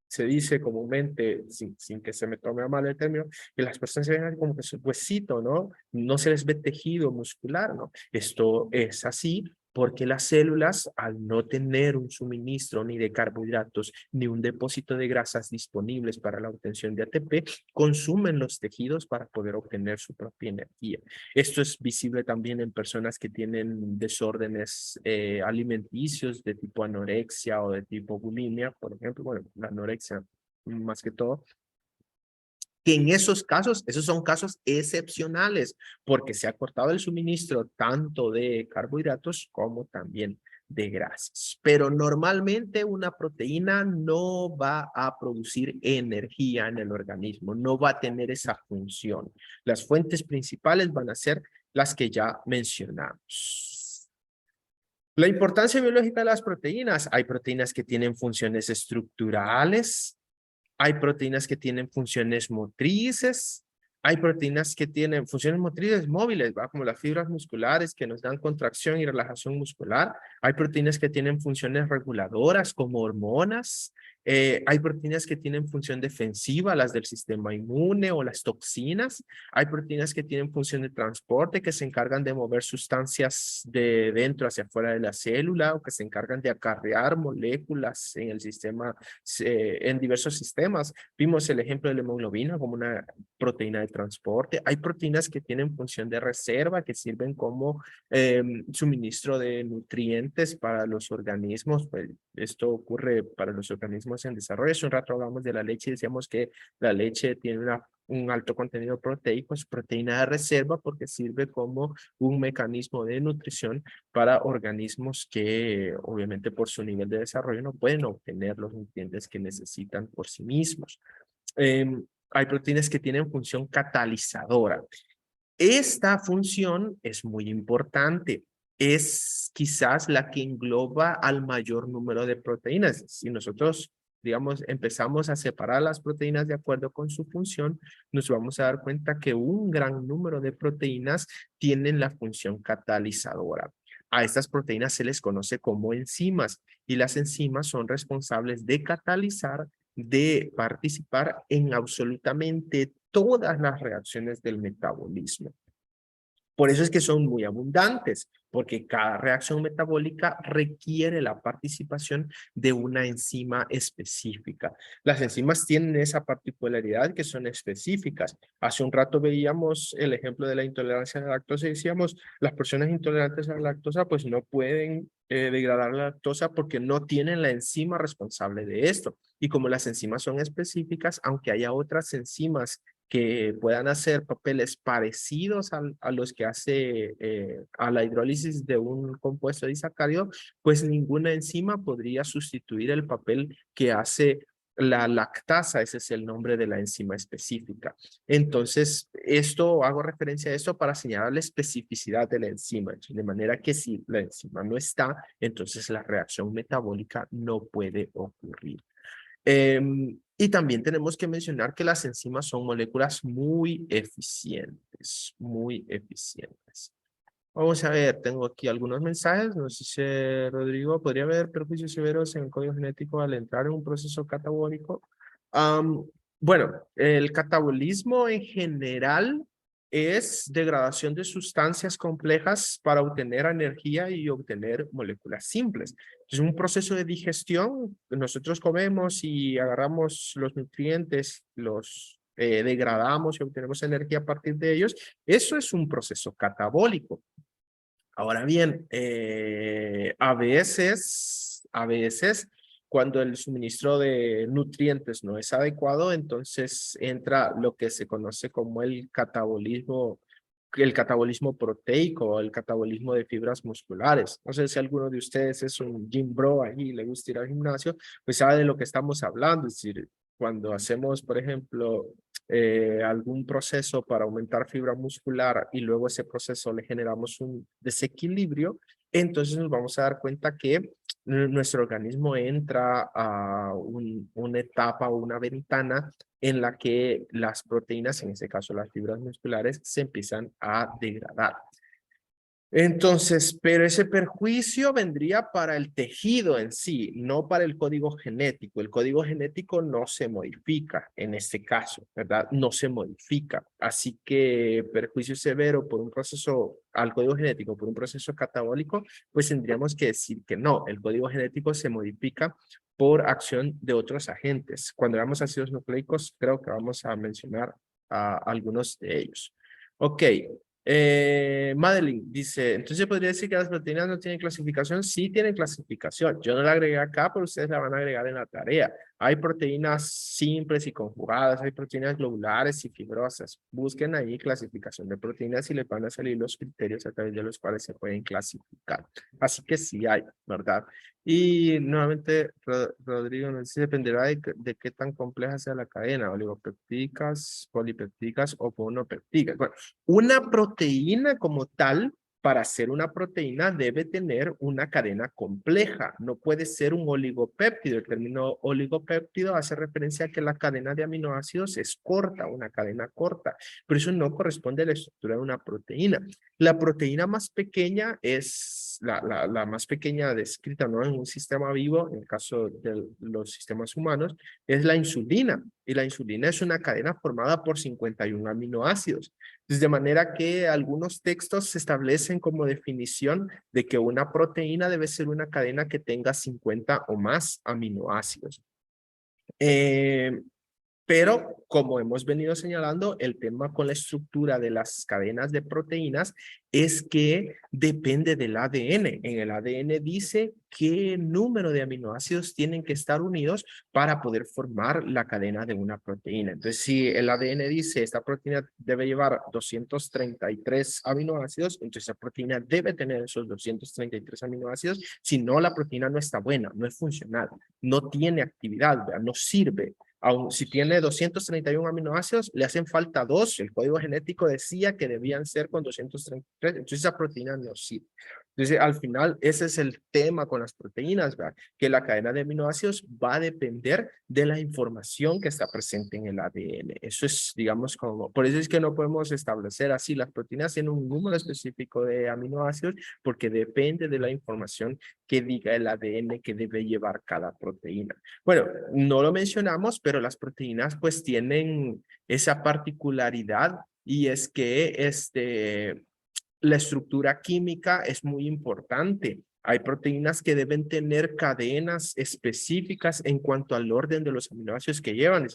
se dice comúnmente, sin que se me tome a mal el término, que las personas se ven así como que su huesito, ¿no? No se les ve tejido muscular, ¿no? Esto es así porque las células, al no tener un suministro ni de carbohidratos, ni un depósito de grasas disponibles para la obtención de ATP, consumen los tejidos para poder obtener su propia energía. Esto es visible también en personas que tienen desórdenes alimenticios de tipo anorexia o de tipo bulimia, por ejemplo, bueno, la anorexia más que todo, que en esos casos, esos son casos excepcionales, porque se ha cortado el suministro tanto de carbohidratos como también de grasas. Pero normalmente una proteína no va a producir energía en el organismo, no va a tener esa función. Las fuentes principales van a ser las que ya mencionamos. La importancia biológica de las proteínas. Hay proteínas que tienen funciones estructurales, hay proteínas que tienen funciones motrices, hay proteínas que tienen funciones motrices móviles, ¿va? Como las fibras musculares que nos dan contracción y relajación muscular. Hay proteínas que tienen funciones reguladoras como hormonas. Hay proteínas que tienen función defensiva, las del sistema inmune o las toxinas. Hay proteínas que tienen función de transporte, que se encargan de mover sustancias de dentro hacia afuera de la célula o que se encargan de acarrear moléculas en el sistema, en diversos sistemas. Vimos el ejemplo de la hemoglobina como una proteína de transporte. Hay proteínas que tienen función de reserva, que sirven como suministro de nutrientes para los organismos. Pues, esto ocurre para los organismos en desarrollo. Hace un rato hablamos de la leche y decíamos que la leche tiene un alto contenido proteico, es proteína de reserva porque sirve como un mecanismo de nutrición para organismos que obviamente por su nivel de desarrollo no pueden obtener los nutrientes que necesitan por sí mismos. Hay proteínas que tienen función catalizadora. Esta función es muy importante. Es quizás la que engloba al mayor número de proteínas. Si nosotros, digamos, empezamos a separar las proteínas de acuerdo con su función, nos vamos a dar cuenta que un gran número de proteínas tienen la función catalizadora. A estas proteínas se les conoce como enzimas y las enzimas son responsables de catalizar, de participar en absolutamente todas las reacciones del metabolismo. Por eso es que son muy abundantes, porque cada reacción metabólica requiere la participación de una enzima específica. Las enzimas tienen esa particularidad que son específicas. Hace un rato veíamos el ejemplo de la intolerancia a la lactosa y decíamos, las personas intolerantes a la lactosa pues no pueden degradar la lactosa porque no tienen la enzima responsable de esto. Y como las enzimas son específicas, aunque haya otras enzimas que puedan hacer papeles parecidos a los que hace a la hidrólisis de un compuesto disacárido, pues ninguna enzima podría sustituir el papel que hace la lactasa. Ese es el nombre de la enzima específica. Entonces, hago referencia a esto para señalar la especificidad de la enzima, de manera que si la enzima no está, entonces la reacción metabólica no puede ocurrir. Y también tenemos que mencionar que las enzimas son moléculas muy eficientes, muy eficientes. Vamos a ver, tengo aquí algunos mensajes. No sé si Rodrigo, ¿podría haber perjuicios severos en el código genético al entrar en un proceso catabólico? Bueno, el catabolismo en general es degradación de sustancias complejas para obtener energía y obtener moléculas simples. Es un proceso de digestión. Nosotros comemos y agarramos los nutrientes, los degradamos y obtenemos energía a partir de ellos. Eso es un proceso catabólico. Ahora bien, a veces, cuando el suministro de nutrientes no es adecuado, entonces entra lo que se conoce como el catabolismo proteico o el catabolismo de fibras musculares. No sé si alguno de ustedes es un gym bro ahí y le gusta ir al gimnasio, pues sabe de lo que estamos hablando. Es decir, cuando hacemos, por ejemplo, algún proceso para aumentar fibra muscular y luego ese proceso le generamos un desequilibrio, entonces nos vamos a dar cuenta que nuestro organismo entra a una etapa o una ventana en la que las proteínas, en este caso las fibras musculares, se empiezan a degradar. Entonces, pero ese perjuicio vendría para el tejido en sí, no para el código genético. El código genético no se modifica en este caso, ¿verdad? No se modifica. Así que perjuicio severo por un proceso al código genético, por un proceso catabólico, pues tendríamos que decir que no, el código genético se modifica por acción de otros agentes. Cuando veamos ácidos nucleicos, creo que vamos a mencionar a algunos de ellos. Ok. Madeline dice, entonces podría decir que las proteínas no tienen clasificación. Sí tienen clasificación. Yo no la agregué acá, pero ustedes la van a agregar en la tarea. Hay proteínas simples y conjugadas, hay proteínas globulares y fibrosas. Busquen ahí clasificación de proteínas y les van a salir los criterios a través de los cuales se pueden clasificar. Así que sí hay, ¿verdad? Y nuevamente, Rodrigo nos dice, dependerá de qué tan compleja sea la cadena, oligopeptídicas, polipeptídicas o monopeptídicas. Bueno, una proteína como tal, para ser una proteína, debe tener una cadena compleja. No puede ser un oligopéptido. El término oligopéptido hace referencia a que la cadena de aminoácidos es corta, una cadena corta. Pero eso no corresponde a la estructura de una proteína. La proteína más pequeña es la más pequeña descrita, ¿no? En un sistema vivo, en el caso de los sistemas humanos, es la insulina. Y la insulina es una cadena formada por 51 aminoácidos. De manera que algunos textos se establecen como definición de que una proteína debe ser una cadena que tenga 50 o más aminoácidos. Pero, como hemos venido señalando, el tema con la estructura de las cadenas de proteínas es que depende del ADN. En el ADN dice qué número de aminoácidos tienen que estar unidos para poder formar la cadena de una proteína. Entonces, si el ADN dice esta proteína debe llevar 233 aminoácidos, entonces esa proteína debe tener esos 233 aminoácidos. Si no, la proteína no está buena, no es funcional, no tiene actividad, no sirve. Aun si tiene 231 aminoácidos, le hacen falta 2. El código genético decía que debían ser con 233. Entonces esa proteína no sirve. Entonces al final ese es el tema con las proteínas, ¿verdad? Que la cadena de aminoácidos va a depender de la información que está presente en el ADN. Eso es, digamos, como, por eso es que no podemos establecer así, las proteínas tienen un número específico de aminoácidos porque depende de la información que diga el ADN que debe llevar cada proteína. Bueno, no lo mencionamos, pero las proteínas pues tienen esa particularidad y es que la estructura química es muy importante. Hay proteínas que deben tener cadenas específicas en cuanto al orden de los aminoácidos que llevan.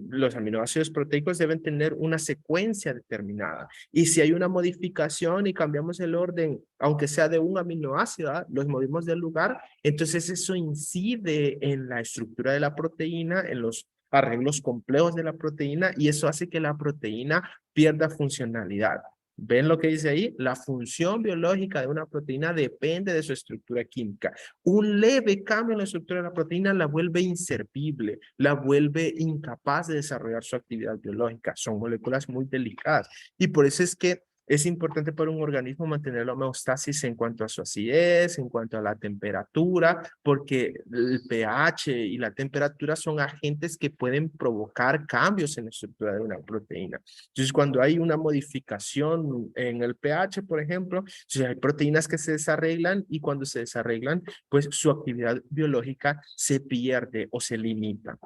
Los aminoácidos proteicos deben tener una secuencia determinada. Y si hay una modificación y cambiamos el orden, aunque sea de un aminoácido, los movimos del lugar, entonces eso incide en la estructura de la proteína, en los arreglos complejos de la proteína, y eso hace que la proteína pierda funcionalidad. ¿Ven lo que dice ahí? La función biológica de una proteína depende de su estructura química. Un leve cambio en la estructura de la proteína la vuelve inservible, la vuelve incapaz de desarrollar su actividad biológica. Son moléculas muy delicadas y por eso es que es importante para un organismo mantener la homeostasis en cuanto a su acidez, en cuanto a la temperatura, porque el pH y la temperatura son agentes que pueden provocar cambios en la estructura de una proteína. Entonces, cuando hay una modificación en el pH, por ejemplo, hay proteínas que se desarreglan y cuando se desarreglan, pues su actividad biológica se pierde o se limita.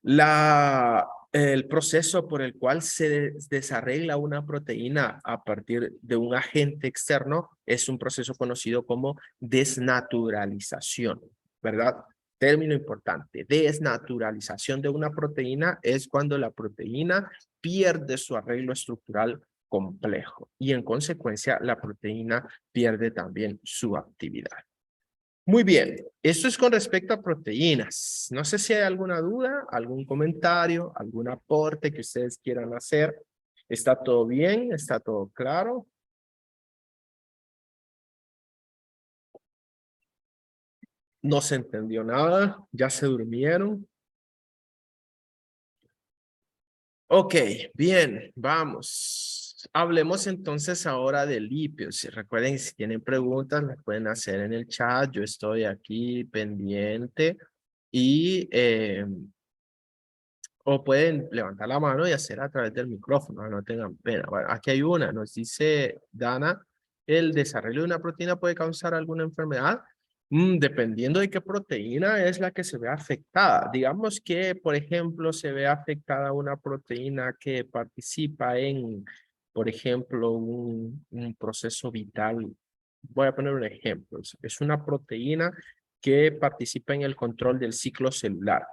El proceso por el cual se desarregla una proteína a partir de un agente externo es un proceso conocido como desnaturalización, ¿verdad? Término importante, desnaturalización de una proteína es cuando la proteína pierde su arreglo estructural complejo y en consecuencia la proteína pierde también su actividad. Muy bien, esto es con respecto a proteínas. No sé si hay alguna duda, algún comentario, algún aporte que ustedes quieran hacer. ¿Está todo bien? ¿Está todo claro? ¿No se entendió nada? ¿Ya se durmieron? Ok, bien, vamos. Hablemos entonces ahora de lípidos. Recuerden, si tienen preguntas, las pueden hacer en el chat. Yo estoy aquí pendiente y o pueden levantar la mano y hacer a través del micrófono, no tengan pena. Bueno, aquí hay una, nos dice Dana, ¿el desarrollo de una proteína puede causar alguna enfermedad? Dependiendo de qué proteína es la que se ve afectada. Digamos que, por ejemplo, se ve afectada una proteína que participa en, por ejemplo, un proceso vital. Voy a poner un ejemplo. Es una proteína que participa en el control del ciclo celular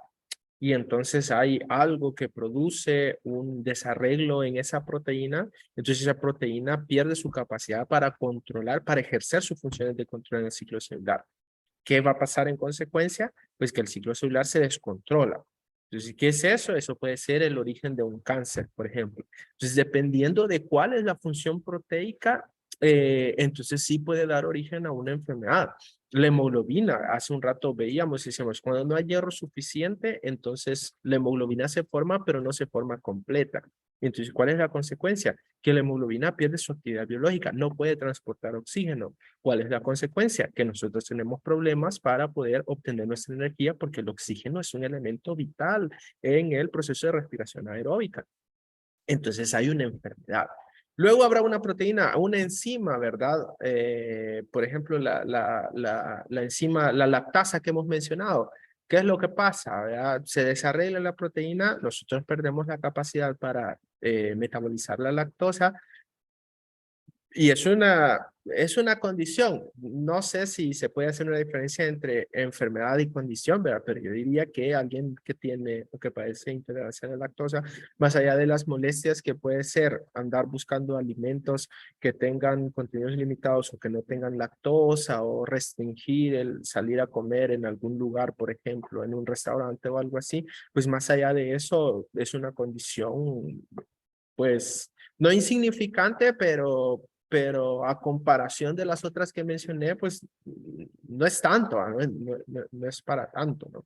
y entonces hay algo que produce un desarreglo en esa proteína, entonces esa proteína pierde su capacidad para controlar, para ejercer sus funciones de control en el ciclo celular. ¿Qué va a pasar en consecuencia? Pues que el ciclo celular se descontrola. Entonces, ¿qué es eso? Eso puede ser el origen de un cáncer, por ejemplo. Entonces, dependiendo de cuál es la función proteica, entonces sí puede dar origen a una enfermedad. La hemoglobina, hace un rato veíamos y decíamos, cuando no hay hierro suficiente, entonces la hemoglobina se forma, pero no se forma completa. Entonces, ¿cuál es la consecuencia? Que la hemoglobina pierde su actividad biológica, no puede transportar oxígeno. ¿Cuál es la consecuencia? Que nosotros tenemos problemas para poder obtener nuestra energía porque el oxígeno es un elemento vital en el proceso de respiración aeróbica. Entonces hay una enfermedad. Luego habrá una proteína, una enzima, ¿verdad? Por ejemplo, la enzima, la lactasa que hemos mencionado. ¿Qué es lo que pasa? ¿Verdad? Se desarregla la proteína, nosotros perdemos la capacidad para metabolizar la lactosa, y es una condición. No sé si se puede hacer una diferencia entre enfermedad y condición, ¿verdad? Pero yo diría que alguien que tiene o que padece intolerancia a la lactosa, más allá de las molestias que puede ser andar buscando alimentos que tengan contenidos limitados o que no tengan lactosa o restringir el salir a comer en algún lugar, por ejemplo, en un restaurante o algo así, pues más allá de eso es una condición pues no insignificante, pero a comparación de las otras que mencioné, pues no es tanto, no es para tanto, ¿no?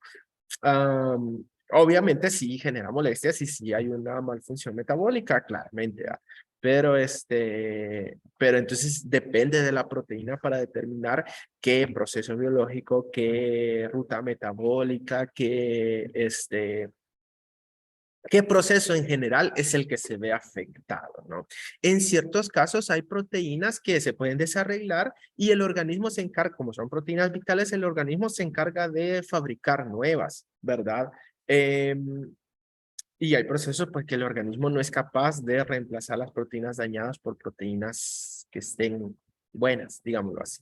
Obviamente sí genera molestias y sí hay una malfunción metabólica, claramente, ¿verdad? Pero entonces depende de la proteína para determinar qué proceso biológico, qué ruta metabólica, qué proceso en general es el que se ve afectado, ¿no? En ciertos casos hay proteínas que se pueden desarreglar y el organismo se encarga, como son proteínas vitales, el organismo se encarga de fabricar nuevas, ¿verdad? Y hay procesos pues que el organismo no es capaz de reemplazar las proteínas dañadas por proteínas que estén buenas, digámoslo así.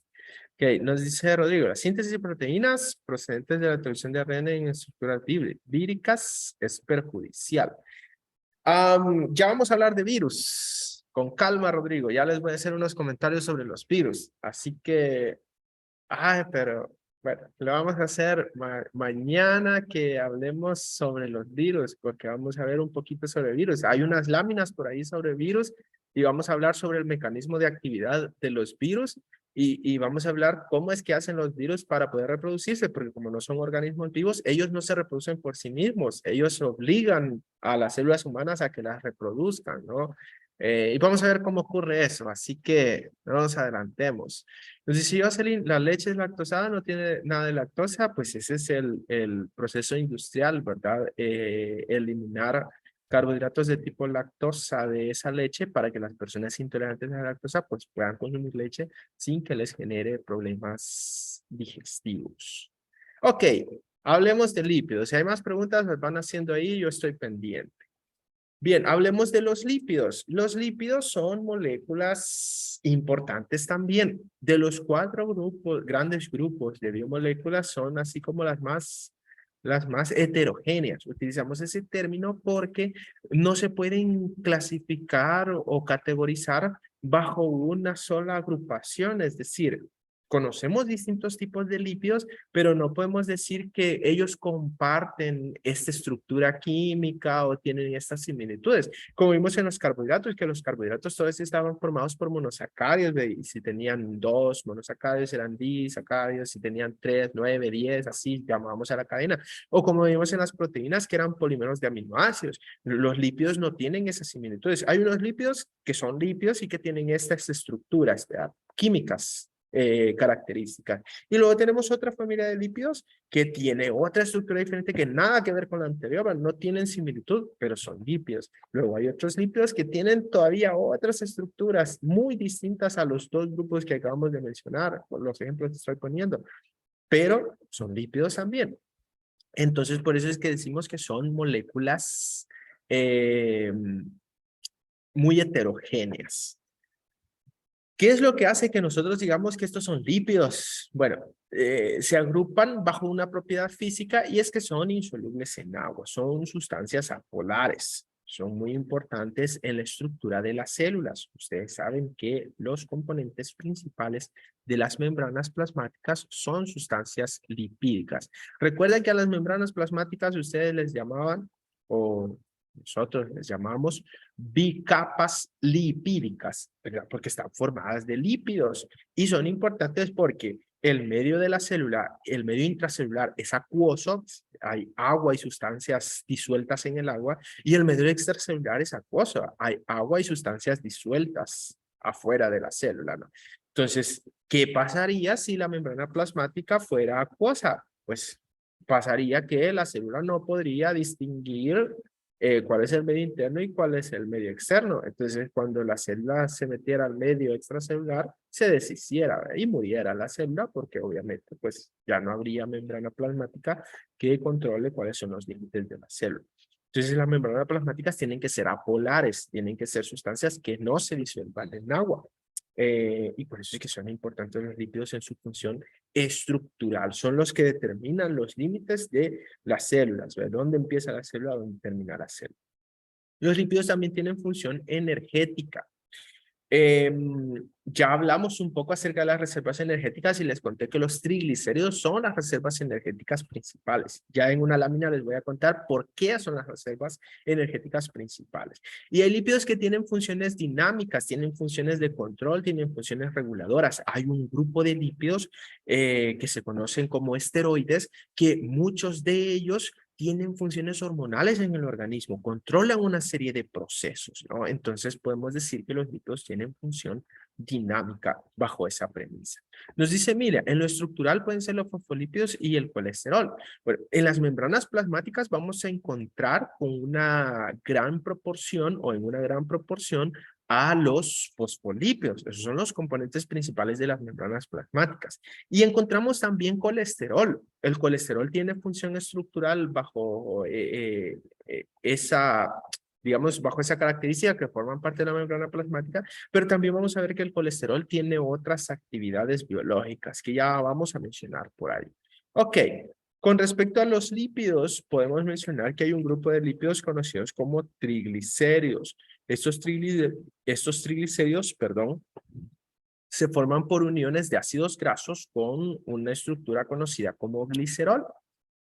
Ok, nos dice Rodrigo, la síntesis de proteínas procedentes de la traducción de ARN en estructuras víricas es perjudicial. Ya vamos a hablar de virus. Con calma, Rodrigo. Ya les voy a hacer unos comentarios sobre los virus. Así que, pero bueno, lo vamos a hacer mañana que hablemos sobre los virus, porque vamos a ver un poquito sobre virus. Hay unas láminas por ahí sobre virus y vamos a hablar sobre el mecanismo de actividad de los virus y vamos a hablar cómo es que hacen los virus para poder reproducirse, porque como no son organismos vivos, ellos no se reproducen por sí mismos, ellos obligan a las células humanas a que las reproduzcan, ¿no? Y vamos a ver cómo ocurre eso, así que no nos adelantemos. Entonces, si Jocelyn, la leche es lactosada, no tiene nada de lactosa, pues ese es el proceso industrial, ¿verdad? Eliminar carbohidratos de tipo lactosa de esa leche para que las personas intolerantes a la lactosa pues puedan consumir leche sin que les genere problemas digestivos. Ok, Hablemos de lípidos. Si hay más preguntas, las van haciendo ahí, yo estoy pendiente. Bien, hablemos de los lípidos. Los lípidos son moléculas importantes también. De los 4 grupos, grandes grupos de biomoléculas son así como las más heterogéneas. Utilizamos ese término porque no se pueden clasificar o categorizar bajo una sola agrupación. Es decir, conocemos distintos tipos de lípidos, pero no podemos decir que ellos comparten esta estructura química o tienen estas similitudes. Como vimos en los carbohidratos, que los carbohidratos todos estaban formados por monosacáridos, y si tenían 2 monosacáridos eran disacáridos, si tenían 3, 9, 10, así llamábamos a la cadena. O como vimos en las proteínas, que eran polímeros de aminoácidos. Los lípidos no tienen esas similitudes. Hay unos lípidos que son lípidos y que tienen estas estructuras, ¿verdad?, químicas características. Y luego tenemos otra familia de lípidos que tiene otra estructura diferente que nada que ver con la anterior, no tienen similitud, pero son lípidos. Luego hay otros lípidos que tienen todavía otras estructuras muy distintas a los 2 grupos que acabamos de mencionar, por los ejemplos que estoy poniendo, pero son lípidos también. Entonces, por eso es que decimos que son moléculas muy heterogéneas. ¿Qué es lo que hace que nosotros digamos que estos son lípidos? Bueno, se agrupan bajo una propiedad física y es que son insolubles en agua, son sustancias apolares, son muy importantes en la estructura de las células. Ustedes saben que los componentes principales de las membranas plasmáticas son sustancias lipídicas. Recuerden que a las membranas plasmáticas ustedes les llamaban, o nosotros les llamamos bicapas lipídicas, ¿verdad? Porque están formadas de lípidos y son importantes porque el medio de la célula, el medio intracelular es acuoso, hay agua y sustancias disueltas en el agua, y el medio extracelular es acuoso, hay agua y sustancias disueltas afuera de la célula, ¿no? Entonces, ¿qué pasaría si la membrana plasmática fuera acuosa? Pues pasaría que la célula no podría distinguir cuál es el medio interno y cuál es el medio externo. Entonces, cuando la célula se metiera al medio extracelular, se deshiciera y muriera la célula porque obviamente pues ya no habría membrana plasmática que controle cuáles son los límites de la célula. Entonces, las membranas plasmáticas tienen que ser apolares, tienen que ser sustancias que no se disuelvan en agua. Y por eso es que son importantes los lípidos en su función estructural. Son los que determinan los límites de las células, ¿verdad? ¿Dónde empieza la célula? ¿Dónde termina la célula? Los lípidos también tienen función energética. Ya hablamos un poco acerca de las reservas energéticas y les conté que los triglicéridos son las reservas energéticas principales. Ya en una lámina les voy a contar por qué son las reservas energéticas principales. Y hay lípidos que tienen funciones dinámicas, tienen funciones de control, tienen funciones reguladoras. Hay un grupo de lípidos que se conocen como esteroides, que muchos de ellos tienen funciones hormonales en el organismo, controlan una serie de procesos, ¿no? Entonces podemos decir que los lípidos tienen función dinámica bajo esa premisa. Nos dice, mira, en lo estructural pueden ser los fosfolípidos y el colesterol. Bueno, en las membranas plasmáticas vamos a encontrar con una gran proporción o en una gran proporción a los fosfolípidos. Esos son los componentes principales de las membranas plasmáticas. Y encontramos también colesterol. El colesterol tiene función estructural bajo esa, digamos, bajo esa característica que forman parte de la membrana plasmática, pero también vamos a ver que el colesterol tiene otras actividades biológicas que ya vamos a mencionar por ahí. Ok, con respecto a los lípidos, podemos mencionar que hay un grupo de lípidos conocidos como triglicéridos. Estos triglicéridos, se forman por uniones de ácidos grasos con una estructura conocida como glicerol.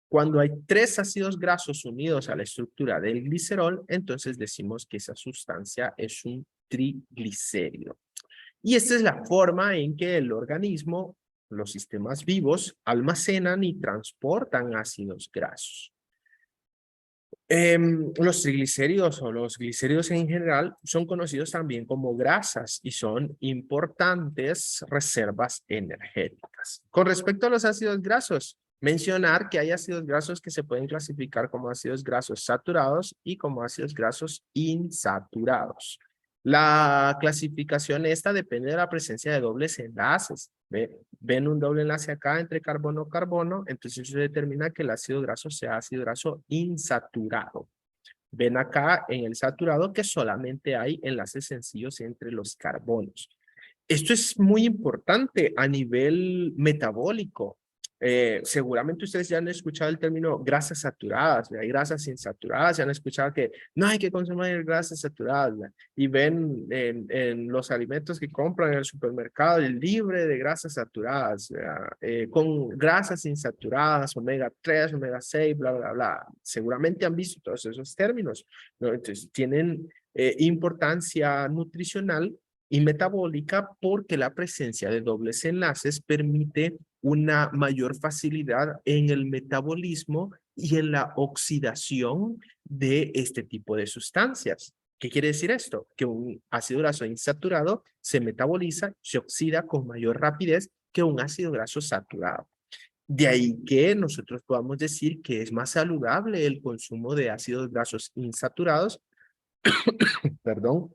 Cuando hay 3 ácidos grasos unidos a la estructura del glicerol, entonces decimos que esa sustancia es un triglicérido. Y esta es la forma en que el organismo, los sistemas vivos, almacenan y transportan ácidos grasos. Los triglicéridos o los glicéridos en general son conocidos también como grasas y son importantes reservas energéticas. Con respecto a los ácidos grasos, mencionar que hay ácidos grasos que se pueden clasificar como ácidos grasos saturados y como ácidos grasos insaturados. La clasificación esta depende de la presencia de dobles enlaces. Ven un doble enlace acá entre carbono-carbono, entonces eso determina que el ácido graso sea ácido graso insaturado. Ven acá en el saturado que solamente hay enlaces sencillos entre los carbonos. Esto es muy importante a nivel metabólico. Seguramente ustedes ya han escuchado el término grasas saturadas, hay grasas insaturadas, ya han escuchado que no hay que consumir grasas saturadas, ¿verdad? Y ven en los alimentos que compran en el supermercado libre de grasas saturadas, con grasas insaturadas, omega 3, omega 6, bla, bla, bla. Seguramente han visto todos esos términos, ¿no? Entonces tienen importancia nutricional y metabólica porque la presencia de dobles enlaces permite una mayor facilidad en el metabolismo y en la oxidación de este tipo de sustancias. ¿Qué quiere decir esto? Que un ácido graso insaturado se metaboliza, se oxida con mayor rapidez que un ácido graso saturado. De ahí que nosotros podamos decir que es más saludable el consumo de ácidos grasos insaturados, perdón,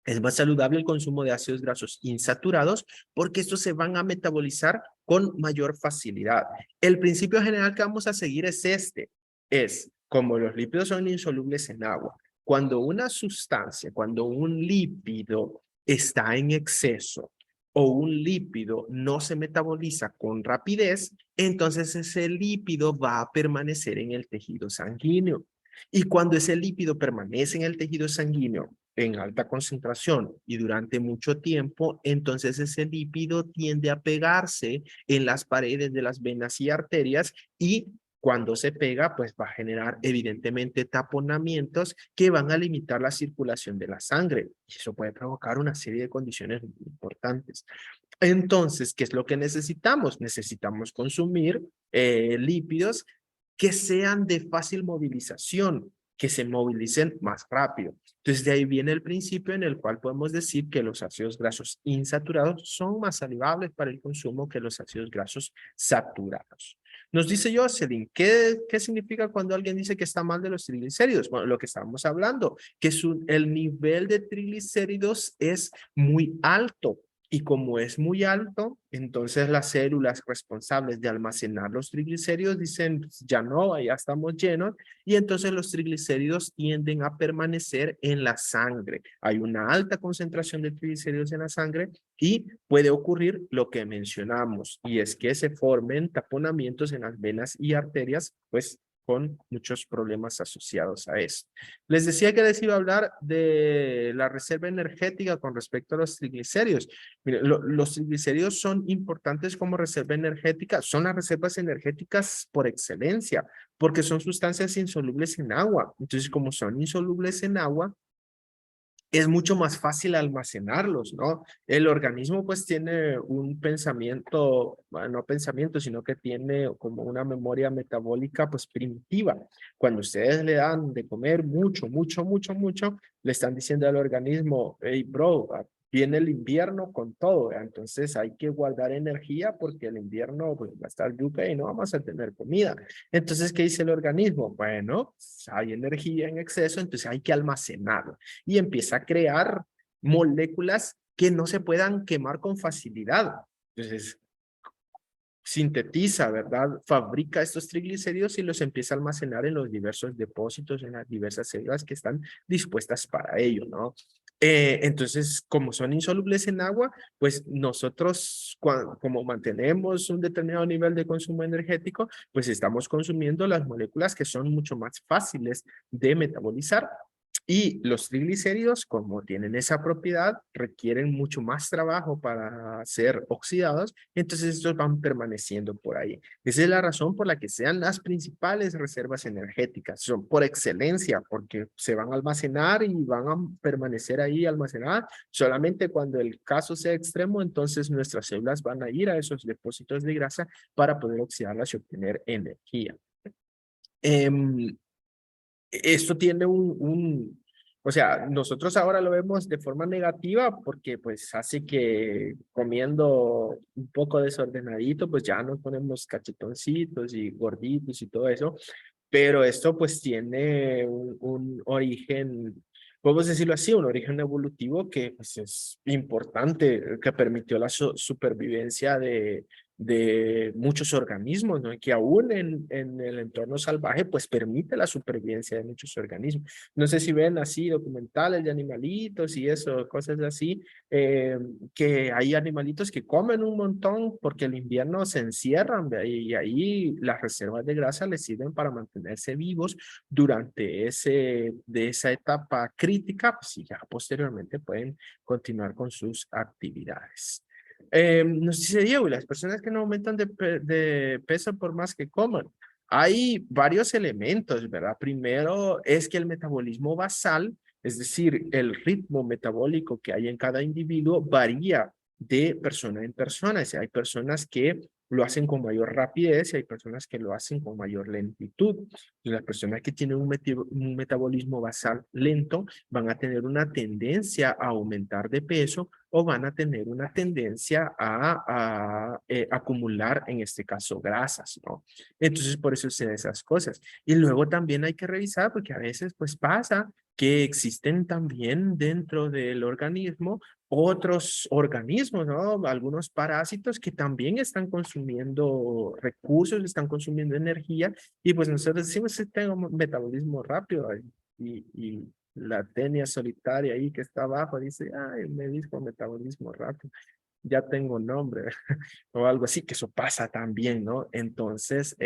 es más saludable el consumo de ácidos grasos insaturados porque estos se van a metabolizar con mayor facilidad. El principio general que vamos a seguir es este. Es como los lípidos son insolubles en agua. Cuando una sustancia, cuando un lípido está en exceso o un lípido no se metaboliza con rapidez, entonces ese lípido va a permanecer en el tejido sanguíneo. Y cuando ese lípido permanece en el tejido sanguíneo en alta concentración y durante mucho tiempo, entonces ese lípido tiende a pegarse en las paredes de las venas y arterias y cuando se pega, pues va a generar evidentemente taponamientos que van a limitar la circulación de la sangre. Y eso puede provocar una serie de condiciones muy importantes. Entonces, ¿qué es lo que necesitamos? Necesitamos consumir lípidos que sean de fácil movilización, que se movilicen más rápido. Entonces, de ahí viene el principio en el cual podemos decir que los ácidos grasos insaturados son más saludables para el consumo que los ácidos grasos saturados. Nos dice Jocelyn, ¿qué significa cuando alguien dice que está mal de los triglicéridos? Bueno, lo que estábamos hablando, que el nivel de triglicéridos es muy alto. Y como es muy alto, entonces las células responsables de almacenar los triglicéridos dicen, ya no, ya estamos llenos, y entonces los triglicéridos tienden a permanecer en la sangre. Hay una alta concentración de triglicéridos en la sangre y puede ocurrir lo que mencionamos, y es que se formen taponamientos en las venas y arterias, pues con muchos problemas asociados a eso. Les decía que les iba a hablar de la reserva energética con respecto a los triglicéridos. Mire, los triglicéridos son importantes como reserva energética, son las reservas energéticas por excelencia, porque son sustancias insolubles en agua. Entonces, como son insolubles en agua, es mucho más fácil almacenarlos, ¿no? El organismo pues tiene un pensamiento, bueno, no pensamiento, sino que tiene como una memoria metabólica pues primitiva. Cuando ustedes le dan de comer mucho, mucho, mucho, mucho, le están diciendo al organismo, hey bro, viene el invierno con todo, ¿eh? Entonces hay que guardar energía porque el invierno pues, va a estar yuca y no vamos a tener comida. Entonces, ¿qué dice el organismo? Bueno, hay energía en exceso, entonces hay que almacenarla y empieza a crear moléculas que no se puedan quemar con facilidad. Entonces, sintetiza, ¿verdad? Fabrica estos triglicéridos y los empieza a almacenar en los diversos depósitos, en las diversas células que están dispuestas para ello, ¿no? Entonces, como son insolubles en agua, pues nosotros, como mantenemos un determinado nivel de consumo energético, pues estamos consumiendo las moléculas que son mucho más fáciles de metabolizar. Y los triglicéridos, como tienen esa propiedad, requieren mucho más trabajo para ser oxidados, entonces estos van permaneciendo por ahí. Esa es la razón por la que sean las principales reservas energéticas, son por excelencia, porque se van a almacenar y van a permanecer ahí almacenadas. Solamente cuando el caso sea extremo, entonces nuestras células van a ir a esos depósitos de grasa para poder oxidarlas y obtener energía. Esto tiene o sea, nosotros ahora lo vemos de forma negativa porque pues hace que comiendo un poco desordenadito, pues ya nos ponemos cachetoncitos y gorditos y todo eso, pero esto pues tiene un origen podemos decirlo así, un origen evolutivo que pues, es importante, que permitió la supervivencia de muchos organismos, ¿no? Y que aún en el entorno salvaje, pues permite la supervivencia de muchos organismos. No sé si ven así documentales de animalitos y eso, cosas así, que hay animalitos que comen un montón porque el invierno se encierran, ¿ve? Y ahí las reservas de grasa les sirven para mantenerse vivos durante esa etapa crítica, pues y ya posteriormente pueden continuar con sus actividades. Nos dice Diego, y las personas que no aumentan de peso por más que coman. Hay varios elementos, ¿verdad? Primero es que el metabolismo basal, es decir, el ritmo metabólico que hay en cada individuo, varía de persona en persona. Hay personas que lo hacen con mayor rapidez y hay personas que lo hacen con mayor lentitud. Y las personas que tienen un metabolismo basal lento van a tener una tendencia a aumentar de peso o van a tener una tendencia a acumular, en este caso, grasas, ¿no? Entonces, por eso suceden esas cosas. Y luego también hay que revisar, porque a veces, pues pasa que existen también dentro del organismo otros organismos, ¿no? Algunos parásitos que también están consumiendo recursos, están consumiendo energía, y pues nosotros decimos que tengo un metabolismo rápido y la tenia solitaria ahí que está abajo dice, ay, me dijo metabolismo rápido, ya tengo nombre, o algo así, que eso pasa también, ¿no? Entonces,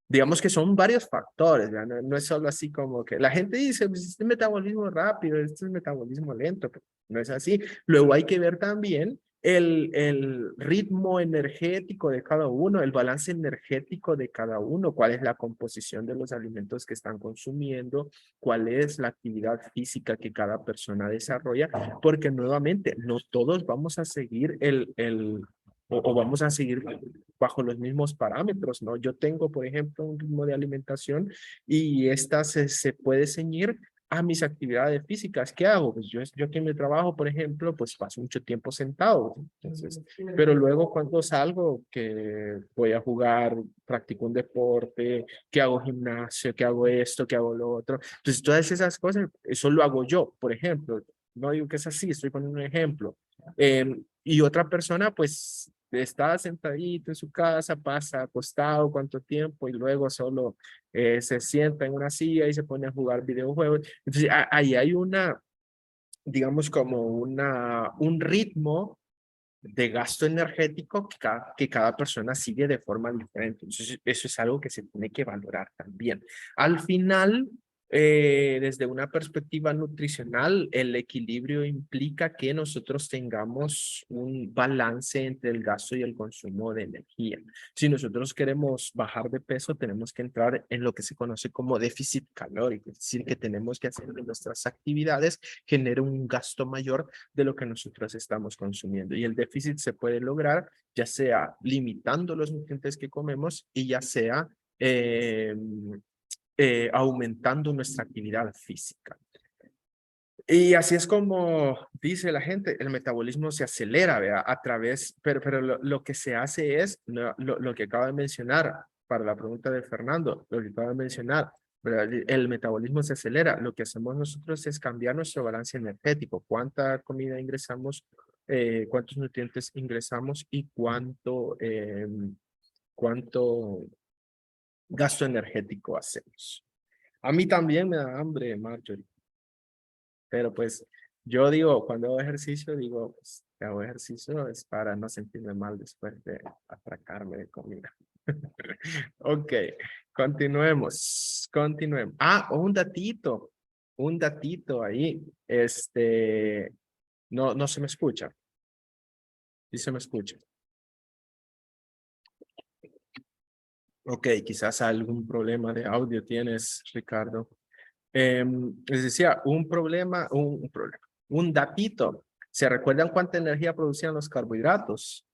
digamos que son varios factores, ¿verdad? No es solo así como que la gente dice, pues este es metabolismo rápido, este es metabolismo lento, pero no es así. Luego hay que ver también el ritmo energético de cada uno, el balance energético de cada uno, cuál es la composición de los alimentos que están consumiendo, cuál es la actividad física que cada persona desarrolla, porque nuevamente no todos vamos a seguir o vamos a seguir bajo los mismos parámetros, ¿no? Yo tengo, por ejemplo, un ritmo de alimentación y esta se puede ceñir a mis actividades físicas. ¿Qué hago? Pues yo aquí en mi trabajo, por ejemplo, pues paso mucho tiempo sentado. Entonces, pero luego cuando salgo, que voy a jugar, practico un deporte, que hago gimnasio, que hago esto, que hago lo otro. Entonces, todas esas cosas, eso lo hago yo, por ejemplo. No digo que es así, estoy poniendo un ejemplo. Y otra persona, pues, está sentadito en su casa, pasa acostado cuánto tiempo y luego solo se sienta en una silla y se pone a jugar videojuegos. Entonces, ahí hay digamos, como un ritmo de gasto energético que cada persona sigue de forma diferente. Entonces, eso es algo que se tiene que valorar también. Al final, desde una perspectiva nutricional, el equilibrio implica que nosotros tengamos un balance entre el gasto y el consumo de energía. Si nosotros queremos bajar de peso, tenemos que entrar en lo que se conoce como déficit calórico, es decir, que tenemos que hacer que nuestras actividades generen un gasto mayor de lo que nosotros estamos consumiendo. Y el déficit se puede lograr ya sea limitando los nutrientes que comemos y ya sea aumentando nuestra actividad física. Y así es como dice la gente, el metabolismo se acelera, ¿verdad? A través, pero lo que se hace es, lo que acaba de mencionar, para la pregunta de Fernando, lo que acaba de mencionar, ¿verdad? El metabolismo se acelera. Lo que hacemos nosotros es cambiar nuestro balance energético, cuánta comida ingresamos, cuántos nutrientes ingresamos y cuánto gasto energético hacemos. A mí también me da hambre, Marjorie. Pero pues yo digo, cuando hago ejercicio, digo, pues, que hago ejercicio es para no sentirme mal después de atracarme de comida. Ok, continuemos. Ah, un datito ahí. No se me escucha. Sí se me escucha. Ok, quizás algún problema de audio tienes, Ricardo. Les decía, un datito. ¿Se recuerdan cuánta energía producían los carbohidratos?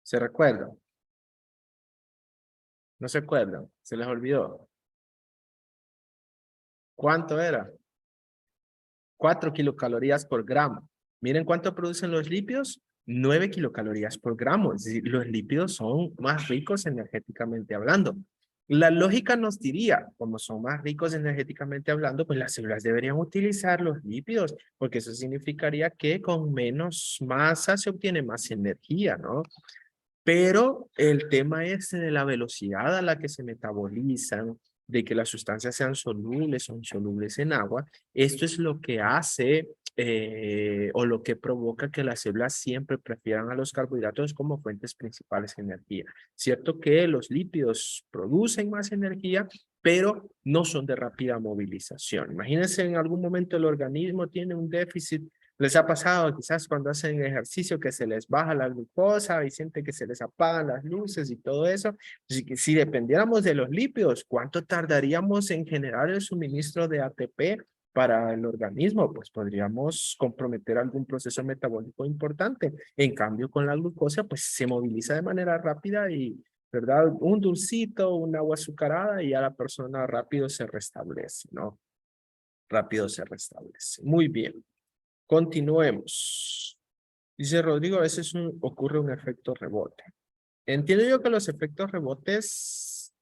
¿Se recuerdan? ¿No se acuerdan? ¿Se les olvidó? ¿Cuánto era? 4 kilocalorías por gramo. Miren cuánto producen los lípidos. 9 kilocalorías por gramo. Es decir, los lípidos son más ricos energéticamente hablando. La lógica nos diría, como son más ricos energéticamente hablando, pues las células deberían utilizar los lípidos, porque eso significaría que con menos masa se obtiene más energía, ¿no? Pero el tema es de la velocidad a la que se metabolizan, de que las sustancias sean solubles o insolubles en agua. Esto es lo que hace o lo que provoca que las células siempre prefieran a los carbohidratos como fuentes principales de energía. Cierto que los lípidos producen más energía, pero no son de rápida movilización. Imagínense en algún momento el organismo tiene un déficit. ¿Les ha pasado quizás cuando hacen ejercicio que se les baja la glucosa y sienten que se les apagan las luces y todo eso? Si dependiéramos de los lípidos, ¿cuánto tardaríamos en generar el suministro de ATP para el organismo? Pues podríamos comprometer algún proceso metabólico importante. En cambio, con la glucosa, pues se moviliza de manera rápida y, ¿verdad? Un dulcito, un agua azucarada y ya la persona rápido se restablece, ¿no? Rápido se restablece. Muy bien. Continuemos. Dice Rodrigo, a veces ocurre un efecto rebote. Entiendo yo que los efectos rebotes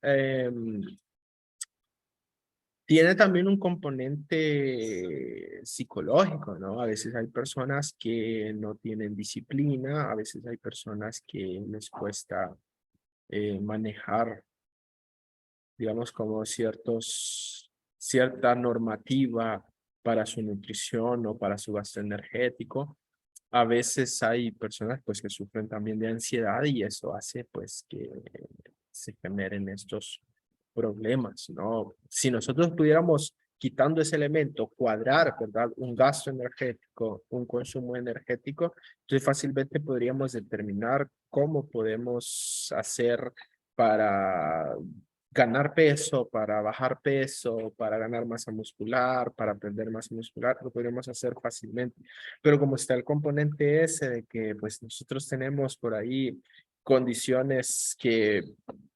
tienen también un componente psicológico, ¿no? A veces hay personas que no tienen disciplina, a veces hay personas que les cuesta manejar, digamos, como cierta normativa para su nutrición o para su gasto energético. A veces hay personas pues que sufren también de ansiedad y eso hace pues que se generen estos problemas, ¿no? Si nosotros pudiéramos, quitando ese elemento, cuadrar, ¿verdad? Un gasto energético, un consumo energético, entonces fácilmente podríamos determinar cómo podemos hacer para ganar peso, para bajar peso, para ganar masa muscular, para perder masa muscular, lo podríamos hacer fácilmente. Pero como está el componente ese de que pues nosotros tenemos por ahí condiciones que,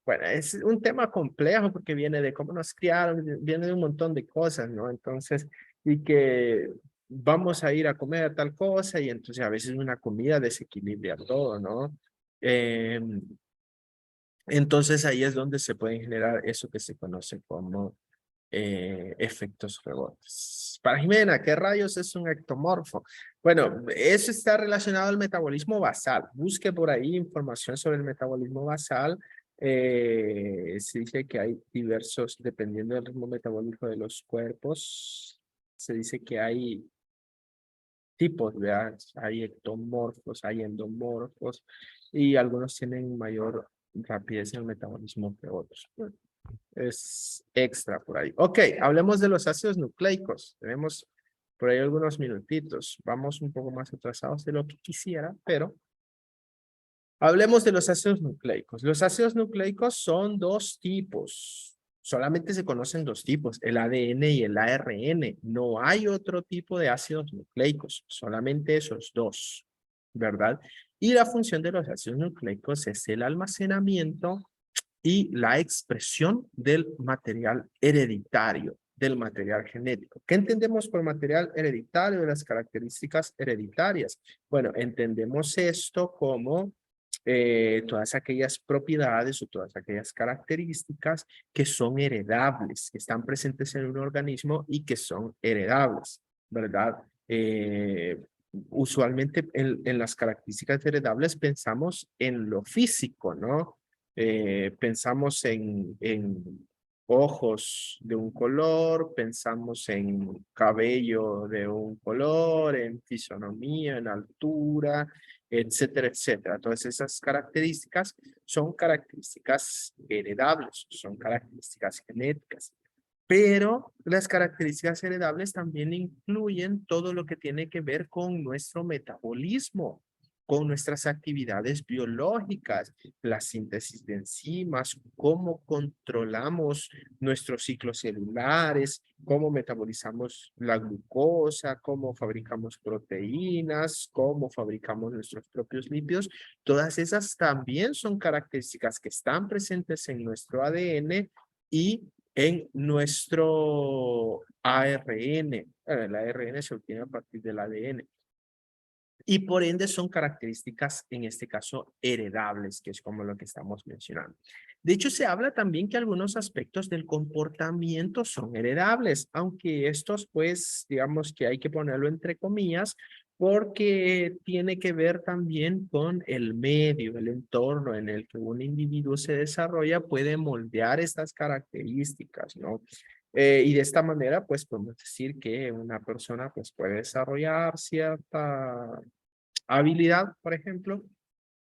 bueno, es un tema complejo porque viene de cómo nos criaron, viene de un montón de cosas, ¿no? Entonces, y que vamos a ir a comer tal cosa y entonces a veces una comida desequilibra todo, ¿no? Entonces ahí es donde se pueden generar eso que se conoce como efectos rebotes. Para Jimena, ¿qué rayos es un ectomorfo? Bueno, eso está relacionado al metabolismo basal. Busque por ahí información sobre el metabolismo basal. Se dice que hay diversos, dependiendo del ritmo metabólico de los cuerpos, se dice que hay tipos, ¿verdad? Hay ectomorfos, hay endomorfos y algunos tienen mayor rapidez en el metabolismo que otros. Bueno, es extra por ahí. Ok, hablemos de los ácidos nucleicos. Tenemos por ahí algunos minutitos. Vamos un poco más atrasados de lo que quisiera, pero hablemos de los ácidos nucleicos. Los ácidos nucleicos son dos tipos. Solamente se conocen dos tipos, el ADN y el ARN. No hay otro tipo de ácidos nucleicos, solamente esos dos, ¿verdad? Y la función de los ácidos nucleicos es el almacenamiento y la expresión del material hereditario, del material genético. ¿Qué entendemos por material hereditario de las características hereditarias? Bueno, entendemos esto como todas aquellas propiedades o todas aquellas características que son heredables, que están presentes en un organismo y que son heredables, ¿verdad? Usualmente en las características heredables pensamos en lo físico, ¿no? Pensamos en ojos de un color, pensamos en cabello de un color, en fisonomía, en altura, etcétera, etcétera. Todas esas características son características heredables, son características genéticas. Pero las características heredables también incluyen todo lo que tiene que ver con nuestro metabolismo, con nuestras actividades biológicas, la síntesis de enzimas, cómo controlamos nuestros ciclos celulares, cómo metabolizamos la glucosa, cómo fabricamos proteínas, cómo fabricamos nuestros propios lípidos. Todas esas también son características que están presentes en nuestro ADN y en nuestro ARN. El ARN se obtiene a partir del ADN. y por ende son características, en este caso, heredables, que es como lo que estamos mencionando. De hecho, se habla también que algunos aspectos del comportamiento son heredables, aunque estos, pues, digamos que hay que ponerlo entre comillas, porque tiene que ver también con el medio, el entorno en el que un individuo se desarrolla, puede moldear estas características, ¿no? Y de esta manera, pues podemos decir que una persona pues puede desarrollar cierta habilidad, por ejemplo,